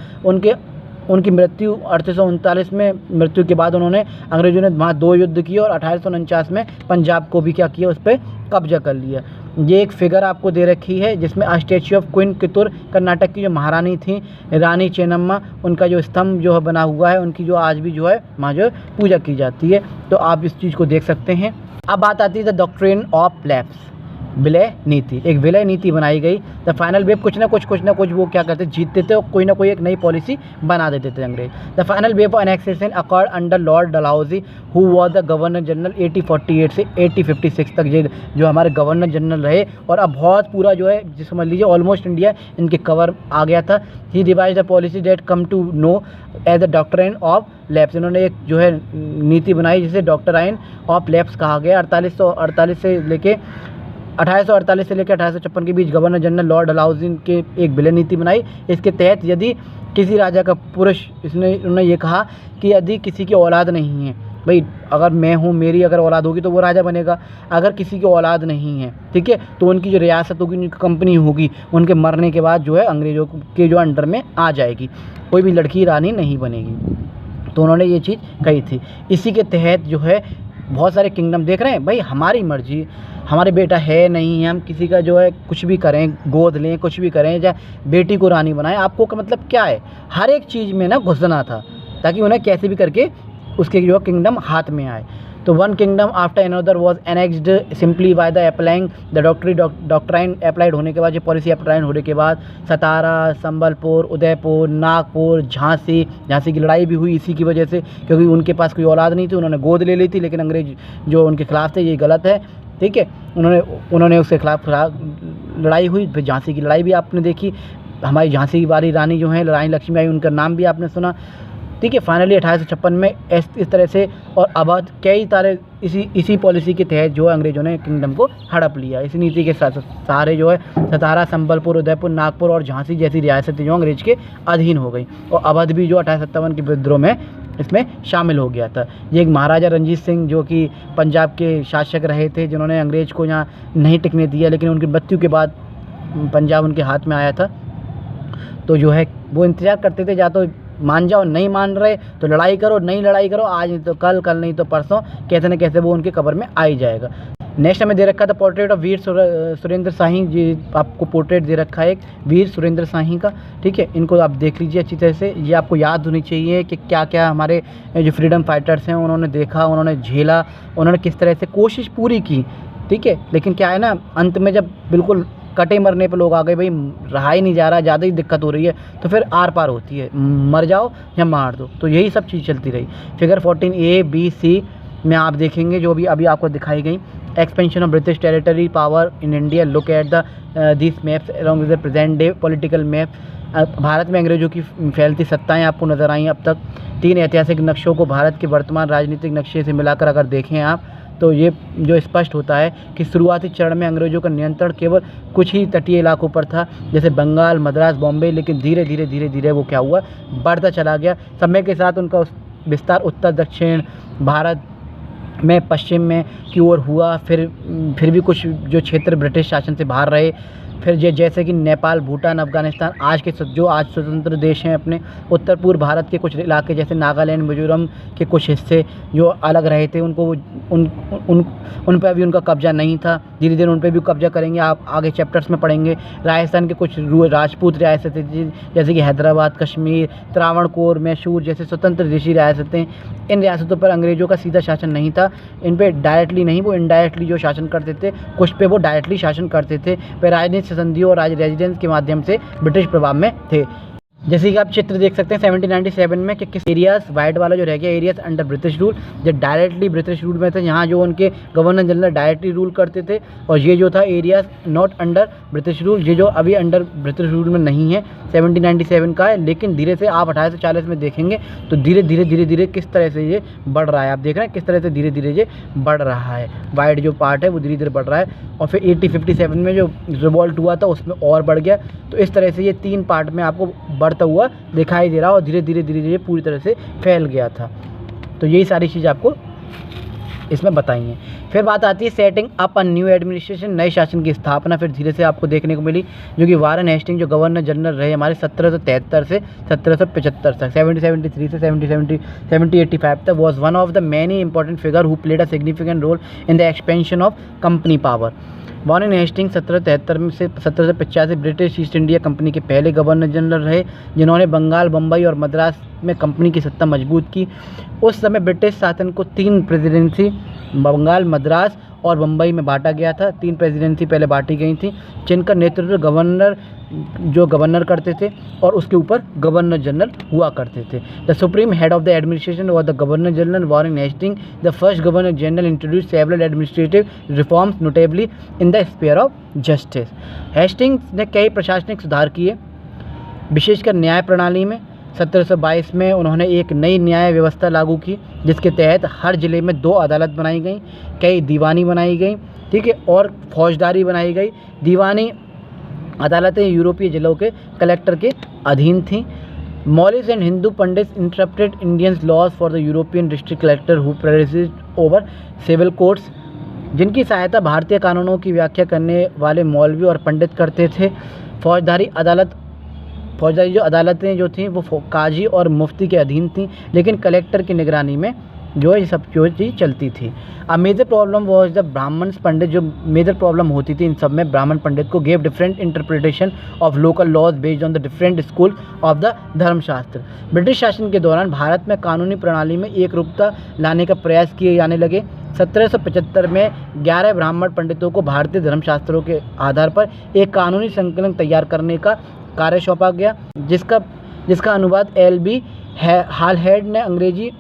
उनकी मृत्यु 1839 में मृत्यु के बाद उन्होंने अंग्रेजों ने वहाँ 2 युद्ध किए और 1849 में पंजाब को भी क्या किया, उस पर कब्जा कर लिया। ये एक फिगर आपको दे रखी है जिसमें स्टैच्यू ऑफ क्वीन कितूर, कर्नाटक की जो महारानी थी रानी चेन्नम्मा, उनका जो स्तंभ जो है बना हुआ है, उनकी जो आज भी जो है वहाँ जो पूजा की जाती है। तो आप इस चीज़ को देख सकते हैं। अब बात आती है द डॉक्ट्रिन ऑफ लैप्स, विलय नीति। एक विलय नीति बनाई गई। द फाइनल वेव कुछ ना कुछ वो क्या करते, जीतते थे और कोई ना कोई एक नई पॉलिसी बना देते थे अंग्रेज। The final wave of annexation accord under Lord Dalhousie who was the governor general 1848 से 1856 तक जो हमारे गवर्नर जनरल रहे। और अब बहुत पूरा जो है जिस समझ लीजिए ऑलमोस्ट इंडिया इनके कवर आ गया था। He devise the policy that come to know as the doctrine of lapse. इन्होंने एक जो है नीति बनाई जिसे डॉक्ट्राइन ऑफ लैप्स कहा गया। 1848 से लेके 1856 के बीच गवर्नर जनरल लॉर्ड डलहौजी के एक विलय नीति बनाई। इसके तहत यदि किसी राजा का पुरुष, उन्होंने ये कहा कि यदि किसी की औलाद नहीं है, भाई अगर मैं हूँ, मेरी अगर औलाद होगी तो वो राजा बनेगा। अगर किसी की औलाद नहीं है, ठीक है, तो उनकी जो रियासत होगी, उनकी कंपनी होगी, उनके मरने के बाद जो है अंग्रेज़ों के जो अंडर में आ जाएगी, कोई भी लड़की रानी नहीं बनेगी। तो उन्होंने ये चीज़ कही थी। इसी के तहत जो है बहुत सारे किंगडम देख रहे हैं, भाई हमारी मर्जी, हमारे बेटा है नहीं है, हम किसी का जो है कुछ भी करें, गोद लें, कुछ भी करें, या बेटी को रानी बनाएं, आपको का मतलब क्या है, हर एक चीज़ में ना घुसना था ताकि उन्हें कैसे भी करके उसके जो किंगडम हाथ में आए। तो one kingdom after another was annexed simply by the applying the doctrine. Applied होने के बाद, जो पॉलिसी अप्लाइड होने के बाद सतारा, संबलपुर, उदयपुर, नागपुर, झांसी की लड़ाई भी हुई इसी की वजह से, क्योंकि उनके पास कोई औलाद नहीं थी, उन्होंने गोद ले ली थी। लेकिन अंग्रेज जो उनके खिलाफ थे, ये गलत है, ठीक है, उन्होंने उसके खिलाफ लड़ाई हुई। फिर झांसी की लड़ाई भी आपने देखी, हमारी झांसी वाली रानी जो है रानी लक्ष्मीबाई, उनका नाम भी आपने सुना, ठीक है। फाइनली 1856 में इस तरह से और अवध कई तारे इसी पॉलिसी के तहत जो है अंग्रेजों ने किंगडम को हड़प लिया। इसी नीति के सहारे जो है सतारा, संबलपुर, उदयपुर, नागपुर और झांसी जैसी रियासतें जो अंग्रेज के अधीन हो गई, और अवध भी जो 1857 के विद्रोह में इसमें शामिल हो गया था। ये एक महाराजा रंजीत सिंह जो कि पंजाब के शासक रहे थे, जिन्होंने अंग्रेज को यहाँ नहीं टिकने दिया, लेकिन उनकी मृत्यु के बाद पंजाब उनके हाथ में आया था। तो जो है वो इंतज़ार करते थे, या तो मान जाओ, नहीं मान रहे तो लड़ाई करो, नहीं लड़ाई करो, आज नहीं तो कल, कल नहीं तो परसों, कैसे न कैसे वो उनके कब्र में आ ही जाएगा। नेक्स्ट हमें दे रखा था पोर्ट्रेट ऑफ वीर सुरेंद्र शाही। जी आपको पोर्ट्रेट दे रखा है एक वीर सुरेंद्र शाही का, ठीक है। इनको आप देख लीजिए अच्छी तरह से। ये आपको याद होनी चाहिए कि क्या क्या हमारे जो फ्रीडम फाइटर्स हैं उन्होंने देखा, उन्होंने झेला, उन्होंने किस तरह से कोशिश पूरी की, ठीक है। लेकिन क्या है ना, अंत में जब बिल्कुल कटे मरने पे लोग आ गए, भाई रहा ही नहीं जा रहा, ज़्यादा ही दिक्कत हो रही है, तो फिर आर पार होती है, मर जाओ या मार दो। तो यही सब चीज़ चलती रही। फिगर 14A, B, C में आप देखेंगे जो भी अभी आपको दिखाई गई, expansion of British territory power in India, look at the this maps along with the present day political map. Bharat में अंग्रेजों की फैलती सत्ताएं आपको नज़र आई अब तक। 3 ऐतिहासिक नक्शों को भारत के वर्तमान राजनीतिक नक्शे से मिलाकर अगर देखें आप, तो ये जो स्पष्ट होता है कि शुरुआती चरण में अंग्रेजों का नियंत्रण केवल कुछ ही तटीय इलाकों पर था, जैसे बंगाल, मद्रास, बॉम्बे, लेकिन धीरे धीरे वो क्या हुआ, बढ़ता चला गया। समय के साथ उनका विस्तार उत्तर दक्षिण भारत में, पश्चिम में की ओर हुआ। फिर भी कुछ जो क्षेत्र ब्रिटिश शासन से बाहर रहे, फिर जैसे कि नेपाल, भूटान, अफ़गानिस्तान, जो आज स्वतंत्र देश हैं अपने, उत्तर पूर्व भारत के कुछ इलाके जैसे नागालैंड, मिजोरम के कुछ हिस्से जो अलग रहे थे, उनको उन पर अभी उनका कब्जा नहीं था। धीरे धीरे उन पर भी कब्जा करेंगे, आप आगे चैप्टर्स में पढ़ेंगे। राजस्थान के कुछ राजपूत रियासतें जैसे कि हैदराबाद, कश्मीर, त्रावणकोर, मैसूर जैसे स्वतंत्र देशी रियासतें, इन रियासतों पर अंग्रेज़ों का सीधा शासन नहीं था। इन पे डायरेक्टली नहीं, वो इनडायरेक्टली जो शासन करते थे, कुछ पे वो डायरेक्टली शासन करते थे। वे राजनीतिक संधियों और रेजिडेंस के माध्यम से ब्रिटिश प्रभाव में थे। जैसे कि आप चित्र देख सकते हैं 1797 में कि किस एरियाज, वाइट वाला जो रह गया एरियाज अंडर ब्रिटिश रूल, जो डायरेक्टली ब्रिटिश रूल में थे, यहाँ जो उनके गवर्नर जनरल डायरेक्टली रूल करते थे, और ये जो था areas not under British rule, ये जो अभी अंडर ब्रिटिश रूल में नहीं है, 1797 का है। लेकिन धीरे से आप 1840 में देखेंगे तो धीरे धीरे किस तरह से ये बढ़ रहा है। आप देख रहे हैं किस तरह से धीरे धीरे ये बढ़ रहा है, वाइट जो पार्ट है वो धीरे धीरे बढ़ रहा है। और फिर 1857 में जो रिवॉल्ट हुआ था उसमें और बढ़ गया। तो इस तरह से ये 3 पार्ट में आपको बढ़ता हुआ दिखाई दे रहा और धीरे धीरे पूरी तरह से फैल गया था। तो यही सारी चीज़ आपको इसमें बताई हैं। फिर बात आती है setting up a new administration, नए शासन की स्थापना फिर धीरे से आपको देखने को मिली, जो कि वारेन हेस्टिंग जो गवर्नर जनरल रहे हमारे 1773 से 1775 तक, 1773 से 1785 तक, was one of the many important figure who played a significant role in the expansion of company power. Warren Hasting 1773 में से 1785 ब्रिटिश ईस्ट इंडिया कंपनी के पहले गवर्नर जनरल रहे, जिन्होंने बंगाल, बम्बई और मद्रास में कंपनी की सत्ता मजबूत की। उस समय ब्रिटिश शासन को 3 प्रेसिडेंसी बंगाल, मद्रास और बम्बई में बांटा गया था। 3 प्रेसिडेंसी पहले बांटी गई थी, जिनका नेतृत्व गवर्नर करते थे और उसके ऊपर गवर्नर जनरल हुआ करते थे। The supreme head of the administration was the governor general Warren Hasting. The first governor general introduce several administrative reforms notably in the sphere of justice. Hastings ने कई प्रशासनिक सुधार किए, विशेषकर न्याय प्रणाली में। 1722 में उन्होंने एक नई न्याय व्यवस्था लागू की, जिसके तहत हर ज़िले में 2 अदालत बनाई गई, कई दीवानी बनाई गई, ठीक है, और फौजदारी बनाई गई। दीवानी अदालतें यूरोपीय जिलों के कलेक्टर के अधीन थीं। Maulvis and Hindu pandits interpreted Indians laws for the European district collector who presided over civil courts, जिनकी सहायता भारतीय कानूनों की व्याख्या करने वाले मौलवी और पंडित करते थे। फौजदारी जो अदालतें जो थीं वो काजी और मुफ्ती के अधीन थीं, लेकिन कलेक्टर की निगरानी में जो ये सब चीज़ चलती थी। A major problem was the Brahmin pandit, जो मेजर प्रॉब्लम होती थी इन सब में, ब्राह्मण पंडित को gave different interpretation of local laws based on the different school of the Dharmashastra. British शासन के दौरान भारत में कानूनी प्रणाली में एक रूपता लाने का प्रयास किए जाने लगे। 1775 में 11 ब्राह्मण पंडितों को भारतीय धर्मशास्त्रों के आधार पर एक कानूनी संकलन तैयार करने का कार्य सौंपा गया, जिसका अनुवाद LB हालहेड ने अंग्रेजी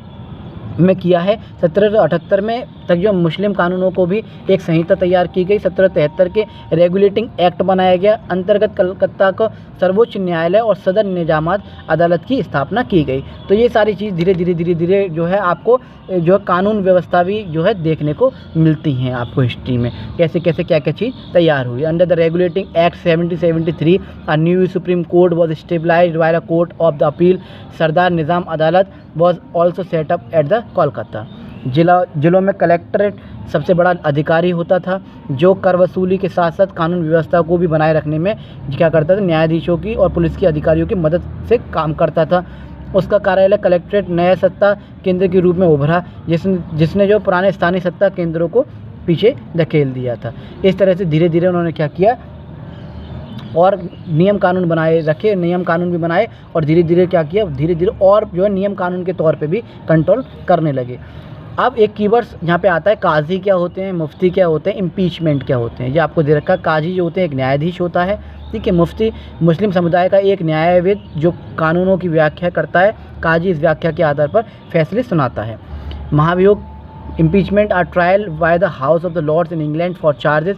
में किया है। 1778 में तक जो मुस्लिम कानूनों को भी एक संहिता तैयार की गई। 1773 के रेगुलेटिंग एक्ट बनाया गया, अंतर्गत कलकत्ता को सर्वोच्च न्यायालय और सदर निजामात अदालत की स्थापना की गई। तो ये सारी चीज़ धीरे धीरे जो है आपको जो कानून व्यवस्था भी जो है देखने को मिलती हैं आपको हिस्ट्री में, कैसे क्या चीज़ तैयार हुई। Under the regulating act 1773 a new supreme court was stabilised by the court of the appeal. Sardar Nizam Adalat was also set up at the Kolkata. जिलों में कलेक्ट्रेट सबसे बड़ा अधिकारी होता था, जो कर वसूली के साथ साथ कानून व्यवस्था को भी बनाए रखने में क्या करता था, न्यायाधीशों की और पुलिस के अधिकारियों की मदद से काम करता था। उसका कार्यालय कलेक्ट्रेट नया सत्ता केंद्र के रूप में उभरा, जिसने जो पुराने स्थानीय सत्ता केंद्रों को पीछे धकेल दिया था। इस तरह से धीरे धीरे उन्होंने क्या किया और नियम कानून भी बनाए और धीरे धीरे क्या किया, धीरे धीरे और जो है नियम कानून के तौर पे भी कंट्रोल करने लगे। अब एक कीवर्ड्स यहाँ पे आता है, काजी क्या होते हैं, मुफ्ती क्या होते हैं, इम्पीचमेंट क्या होते हैं। ये आपको दे रखा है। काजी जो होते हैं एक न्यायाधीश होता है, ठीक है। मुफ्ती मुस्लिम समुदाय का एक न्यायविद जो कानूनों की व्याख्या करता है। काजी इस व्याख्या के आधार पर फैसले सुनाता है। Impeachment are trial by the House of the Lords in England for charges.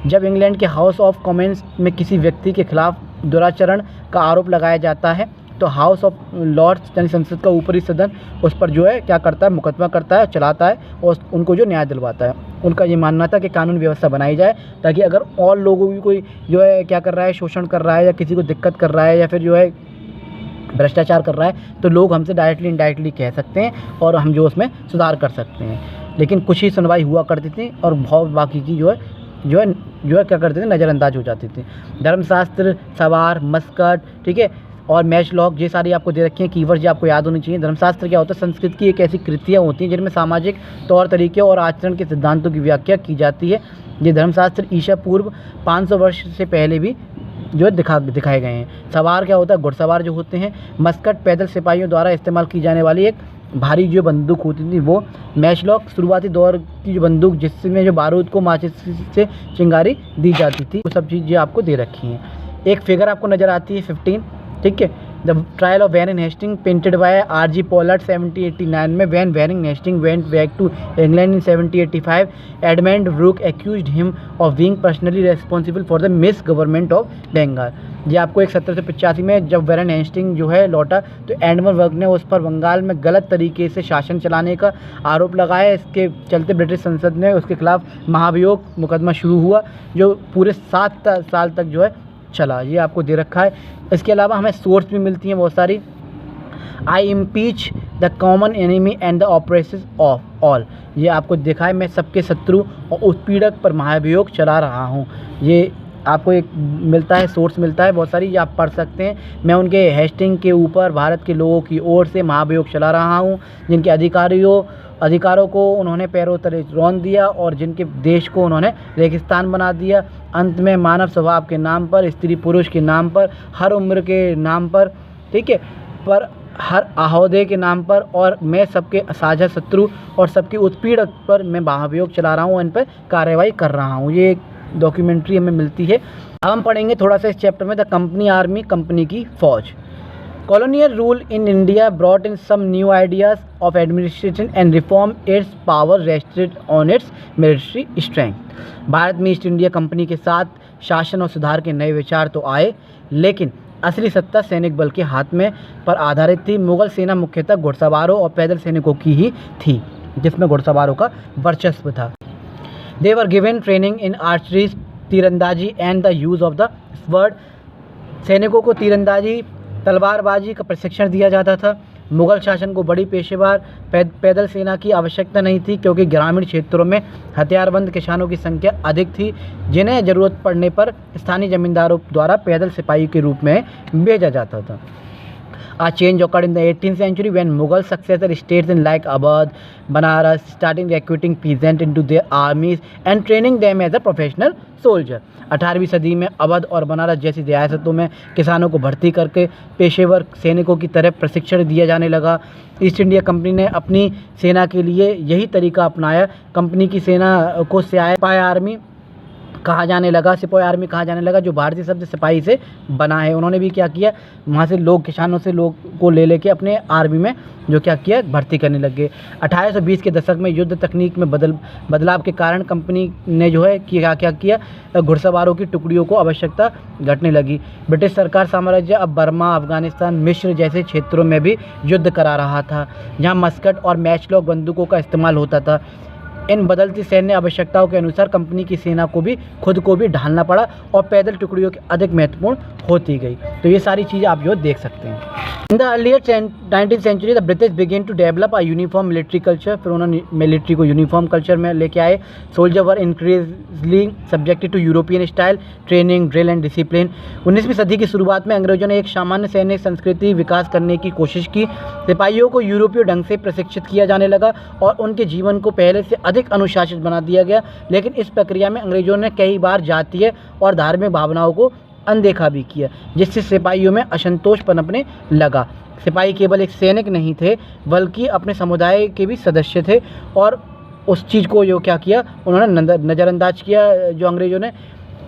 जब इंग्लैंड के हाउस ऑफ कॉमन्स में किसी व्यक्ति के खिलाफ दुराचरण का आरोप लगाया जाता है तो हाउस ऑफ लॉर्ड्स यानी संसद का ऊपरी सदन उस पर जो है क्या करता है, मुकदमा करता है, चलाता है और उनको जो न्याय दिलवाता है। उनका ये मानना था कि कानून व्यवस्था बनाई जाए ताकि अगर और लोगों की कोई जो है क्या कर रहा है, शोषण कर रहा है या किसी को दिक्कत कर रहा है या फिर जो है भ्रष्टाचार कर रहा है तो लोग हमसे डायरेक्टली इनडायरेक्टली कह सकते हैं और हम जो उसमें सुधार कर सकते हैं। लेकिन कुछ ही सुनवाई हुआ करती थी और बहुत बाकी की जो है क्या करते थे, नज़रअंदाज हो जाती थी। धर्मशास्त्र, सवार, मस्कट, ठीक है, और मैच लॉक, ये सारी आपको दे रखी हैं कीवर्ड्स, ये आपको याद होनी चाहिए। धर्मशास्त्र क्या होता है? संस्कृत की एक ऐसी कृतियाँ होती हैं जिनमें सामाजिक तौर तरीके और आचरण के सिद्धांतों की व्याख्या की जाती है। ये धर्मशास्त्र ईसा पूर्व 500 वर्ष से पहले भी जो है दिखाए गए हैं। सवार क्या होता है? घुड़सवार जो होते हैं। मस्कट पैदल सिपाहियों द्वारा इस्तेमाल की जाने वाली एक भारी जो बंदूक होती थी वो। मैचलॉक शुरुआती दौर की जो बंदूक जिसमें जो बारूद को माचिस से चिंगारी दी जाती थी, वो सब चीज़ें आपको दे रखी हैं। एक फिगर आपको नज़र आती है 15, ठीक है। The trial of Warren Hasting painted by R.G. Pollard 1789 में वैन वैनिंग Hasting went back to England in 1785। Edmund Burke accused him of being personally responsible for the misgovernment of Bengal. ये आपको एक 1785 में जब वैरन हेस्टिंग जो है लौटा तो एडमंड ब्रूक ने उस पर बंगाल में गलत तरीके से शासन चलाने का आरोप लगाया। इसके चलते ब्रिटिश संसद ने उसके खिलाफ महाभियोग मुकदमा शुरू हुआ जो पूरे 7 साल तक जो है चला। ये आपको दे रखा है। इसके अलावा हमें सोर्स भी मिलती हैं बहुत सारी। I impeach the common enemy and the oppressors of all. ये आपको देखा है, मैं सबके शत्रु और उत्पीड़क पर महाभियोग चला रहा हूँ। ये आपको एक मिलता है, सोर्स मिलता है बहुत सारी, ये आप पढ़ सकते हैं। मैं उनके हेस्टिंग के ऊपर भारत के लोगों की ओर से महाभियोग चला रहा हूँ जिनके अधिकारों को उन्होंने पैरों तले रौंद दिया और जिनके देश को उन्होंने रेगिस्तान बना दिया। अंत में मानव स्वभाव के नाम पर, स्त्री पुरुष के नाम पर, हर उम्र के नाम पर, ठीक है, पर हर अहोदे के नाम पर और मैं सबके साझा शत्रु और सबके उत्पीड़क पर मैं महाभियोग चला रहा हूँ, इन पर कार्रवाई कर रहा हूँ। ये एक डॉक्यूमेंट्री हमें मिलती है। अब हम पढ़ेंगे थोड़ा सा इस चैप्टर में द कंपनी आर्मी, कंपनी की फौज। Colonial rule in India brought in some new ideas of administration and reform its power rested on its military strength। Bharat में ईस्ट इंडिया कंपनी के साथ शासन और सुधार के नए विचार तो आए लेकिन असली सत्ता सैनिक बल के हाथ में पर आधारित थी। मुगल सेना मुख्यतः घुड़सवारों और पैदल सैनिकों की ही थी जिसमें घुड़सवारों का वर्चस्व था। They were given training in archery, तीरंदाजी and the use of the sword। सैनिकों को तीरंदाजी, तलवारबाजी का प्रशिक्षण दिया जाता था। मुगल शासन को बड़ी पेशेवर पैदल सेना की आवश्यकता नहीं थी क्योंकि ग्रामीण क्षेत्रों में हथियारबंद किसानों की संख्या अधिक थी जिन्हें ज़रूरत पड़ने पर स्थानीय जमींदारों द्वारा पैदल सिपाही के रूप में भेजा जाता था। A change occurred in the 18th century when Mughal successor states in like Awadh, Banaras starting recruiting peasants into their armies and training them as a professional soldier। 18वीं सदी में अवध और बनारस जैसी रियासतों में किसानों को भर्ती करके पेशेवर सैनिकों की तरह प्रशिक्षण दिया जाने लगा। ईस्ट इंडिया कंपनी ने अपनी सेना के लिए यही तरीका अपनाया। कंपनी की सेना को सिपाही आर्मी कहा जाने लगा जो भारतीय शब्द सिपाही से बना है। उन्होंने भी क्या किया, वहाँ से लोग, किसानों से लोग को ले लेके अपने आर्मी में जो क्या किया, भर्ती करने लग गए। 1820 के दशक में युद्ध तकनीक में बदलाव के कारण कंपनी ने जो है क्या किया, घुड़सवारों की टुकड़ियों को आवश्यकता घटने लगी। ब्रिटिश सरकार साम्राज्य अब बर्मा, अफगानिस्तान, मिस्र जैसे क्षेत्रों में भी युद्ध करा रहा था जहाँ मस्कट और मैचलॉक बंदूकों का इस्तेमाल होता था। इन बदलती सैन्य आवश्यकताओं के अनुसार कंपनी की सेना को भी खुद को भी ढालना पड़ा और पैदल टुकड़ियों की अधिक महत्वपूर्ण होती गई। तो ये सारी चीज़ें आप जो देख सकते हैं। In the earlier 19th century the British began to develop a uniform military culture. फिर उन्होंने मिलिट्री को यूनिफॉर्म कल्चर में लेके आए। Soldier were increasingly subjected to European style training, drill and discipline. 19वीं सदी की शुरुआत में अंग्रेजों ने एक सामान्य सैनिक संस्कृति विकास करने की कोशिश की। सिपाहियों को यूरोपीय ढंग से प्रशिक्षित किया जाने लगा और उनके जीवन को पहले से अधिक अनुशासित बना दिया गया। लेकिन इस प्रक्रिया में अंग्रेजों ने कई बार जातीय और धार्मिक भावनाओं को अनदेखा भी किया जिससे सिपाहियों में असंतोष पनपने लगा। सिपाही केवल एक सैनिक नहीं थे बल्कि अपने समुदाय के भी सदस्य थे और उस चीज़ को जो क्या किया, उन्होंने नज़रअंदाज किया जो अंग्रेज़ों ने।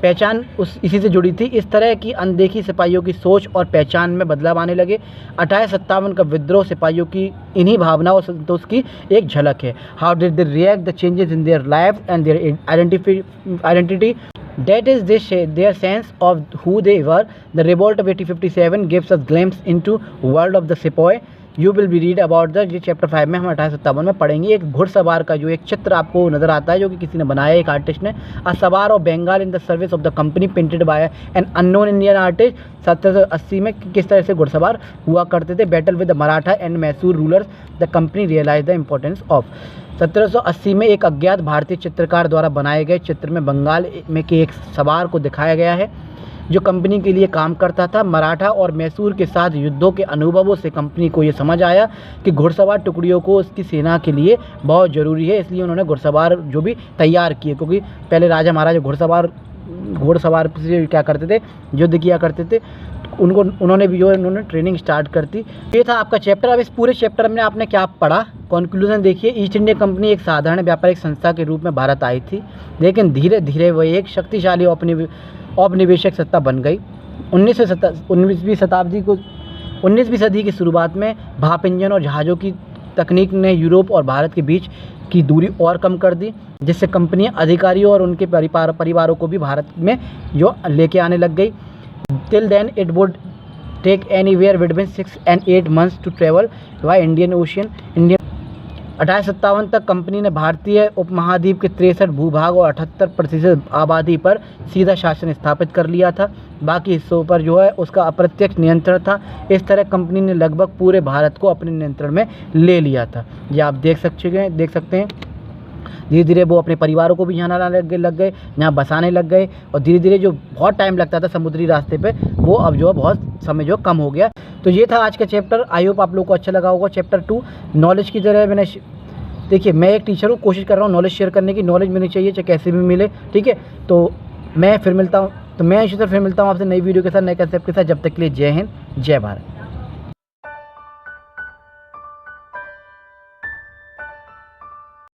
पहचान इसी से जुड़ी थी। इस तरह की अनदेखी सिपाहियों की सोच और पहचान में बदलाव आने लगे। 1857 का विद्रोह सिपाहियों की इन्हीं भावनाओं और संतोष की एक झलक है। How did they react the changes in their life and their identity, that is their sense of who they were. The revolt of 1857 gives us glimpse into world of the sepoy. You will be read about the, ये chapter 5 में हम 1857 में पढ़ेंगे। एक घुड़सवार का जो एक चित्र आपको नज़र आता है जो कि किसी ने बनाया, एक आर्टिस्ट ने। A sowar of Bengal in the service of the company painted by an unknown Indian artist. 1780 में किस तरह से घुड़सवार हुआ करते थे। Battle with the Maratha and Mysore rulers, the company realize the importance of. 1780 में एक अज्ञात भारतीय चित्रकार द्वारा बनाए गए चित्र में बंगाल में के एक सवार को दिखाया गया है जो कंपनी के लिए काम करता था। मराठा और मैसूर के साथ युद्धों के अनुभवों से कंपनी को ये समझ आया कि घुड़सवार टुकड़ियों को उसकी सेना के लिए बहुत ज़रूरी है, इसलिए उन्होंने घुड़सवार जो भी तैयार किए, क्योंकि पहले राजा महाराजा घुड़सवार से क्या करते थे, युद्ध किया करते थे। उन्होंने भी जो उन्होंने ट्रेनिंग स्टार्ट कर दी। ये था आपका चैप्टर। अब इस पूरे चैप्टर में आपने क्या पढ़ा, कंक्लूजन देखिए। ईस्ट इंडिया कंपनी एक साधारण व्यापारिक संस्था के रूप में भारत आई थी, लेकिन धीरे धीरे वह एक शक्तिशाली औपनिवेशिक सत्ता बन गई। 19वीं सदी की शुरुआत में भाप इंजन और जहाज़ों की तकनीक ने यूरोप और भारत के बीच की दूरी और कम कर दी, जिससे कंपनियां अधिकारियों और उनके परिवारों को भी भारत में जो लेके आने लग गई। Till then it would take anywhere between 6 and 8 months to travel by Indian Ocean. 1857 तक कंपनी ने भारतीय उपमहाद्वीप के 63 भूभाग और 78% आबादी पर सीधा शासन स्थापित कर लिया था। बाकी हिस्सों पर जो है उसका अप्रत्यक्ष नियंत्रण था। इस तरह कंपनी ने लगभग पूरे भारत को अपने नियंत्रण में ले लिया था। ये आप देख सकते हैं। धीरे धीरे वो अपने परिवारों को भी यहाँ लाने लग गए, यहाँ बसाने लग गए, और धीरे धीरे जो बहुत टाइम लगता था समुद्री रास्ते पे, वो अब जो बहुत समय जो कम हो गया। तो ये था आज का चैप्टर। आई होप आप लोगों को अच्छा लगा होगा। चैप्टर 2 नॉलेज की तरह मैंने देखिए, मैं एक टीचर हूँ, कोशिश कर रहा हूँ नॉलेज शेयर करने की। नॉलेज मिलनी चाहिए चाहे कैसे भी मिले, ठीक है। तो मैं इसी तरह फिर मिलता हूँ आपसे नई वीडियो के साथ, नए कंसेप्ट के साथ। जब तक के लिए जय हिंद, जय भारत।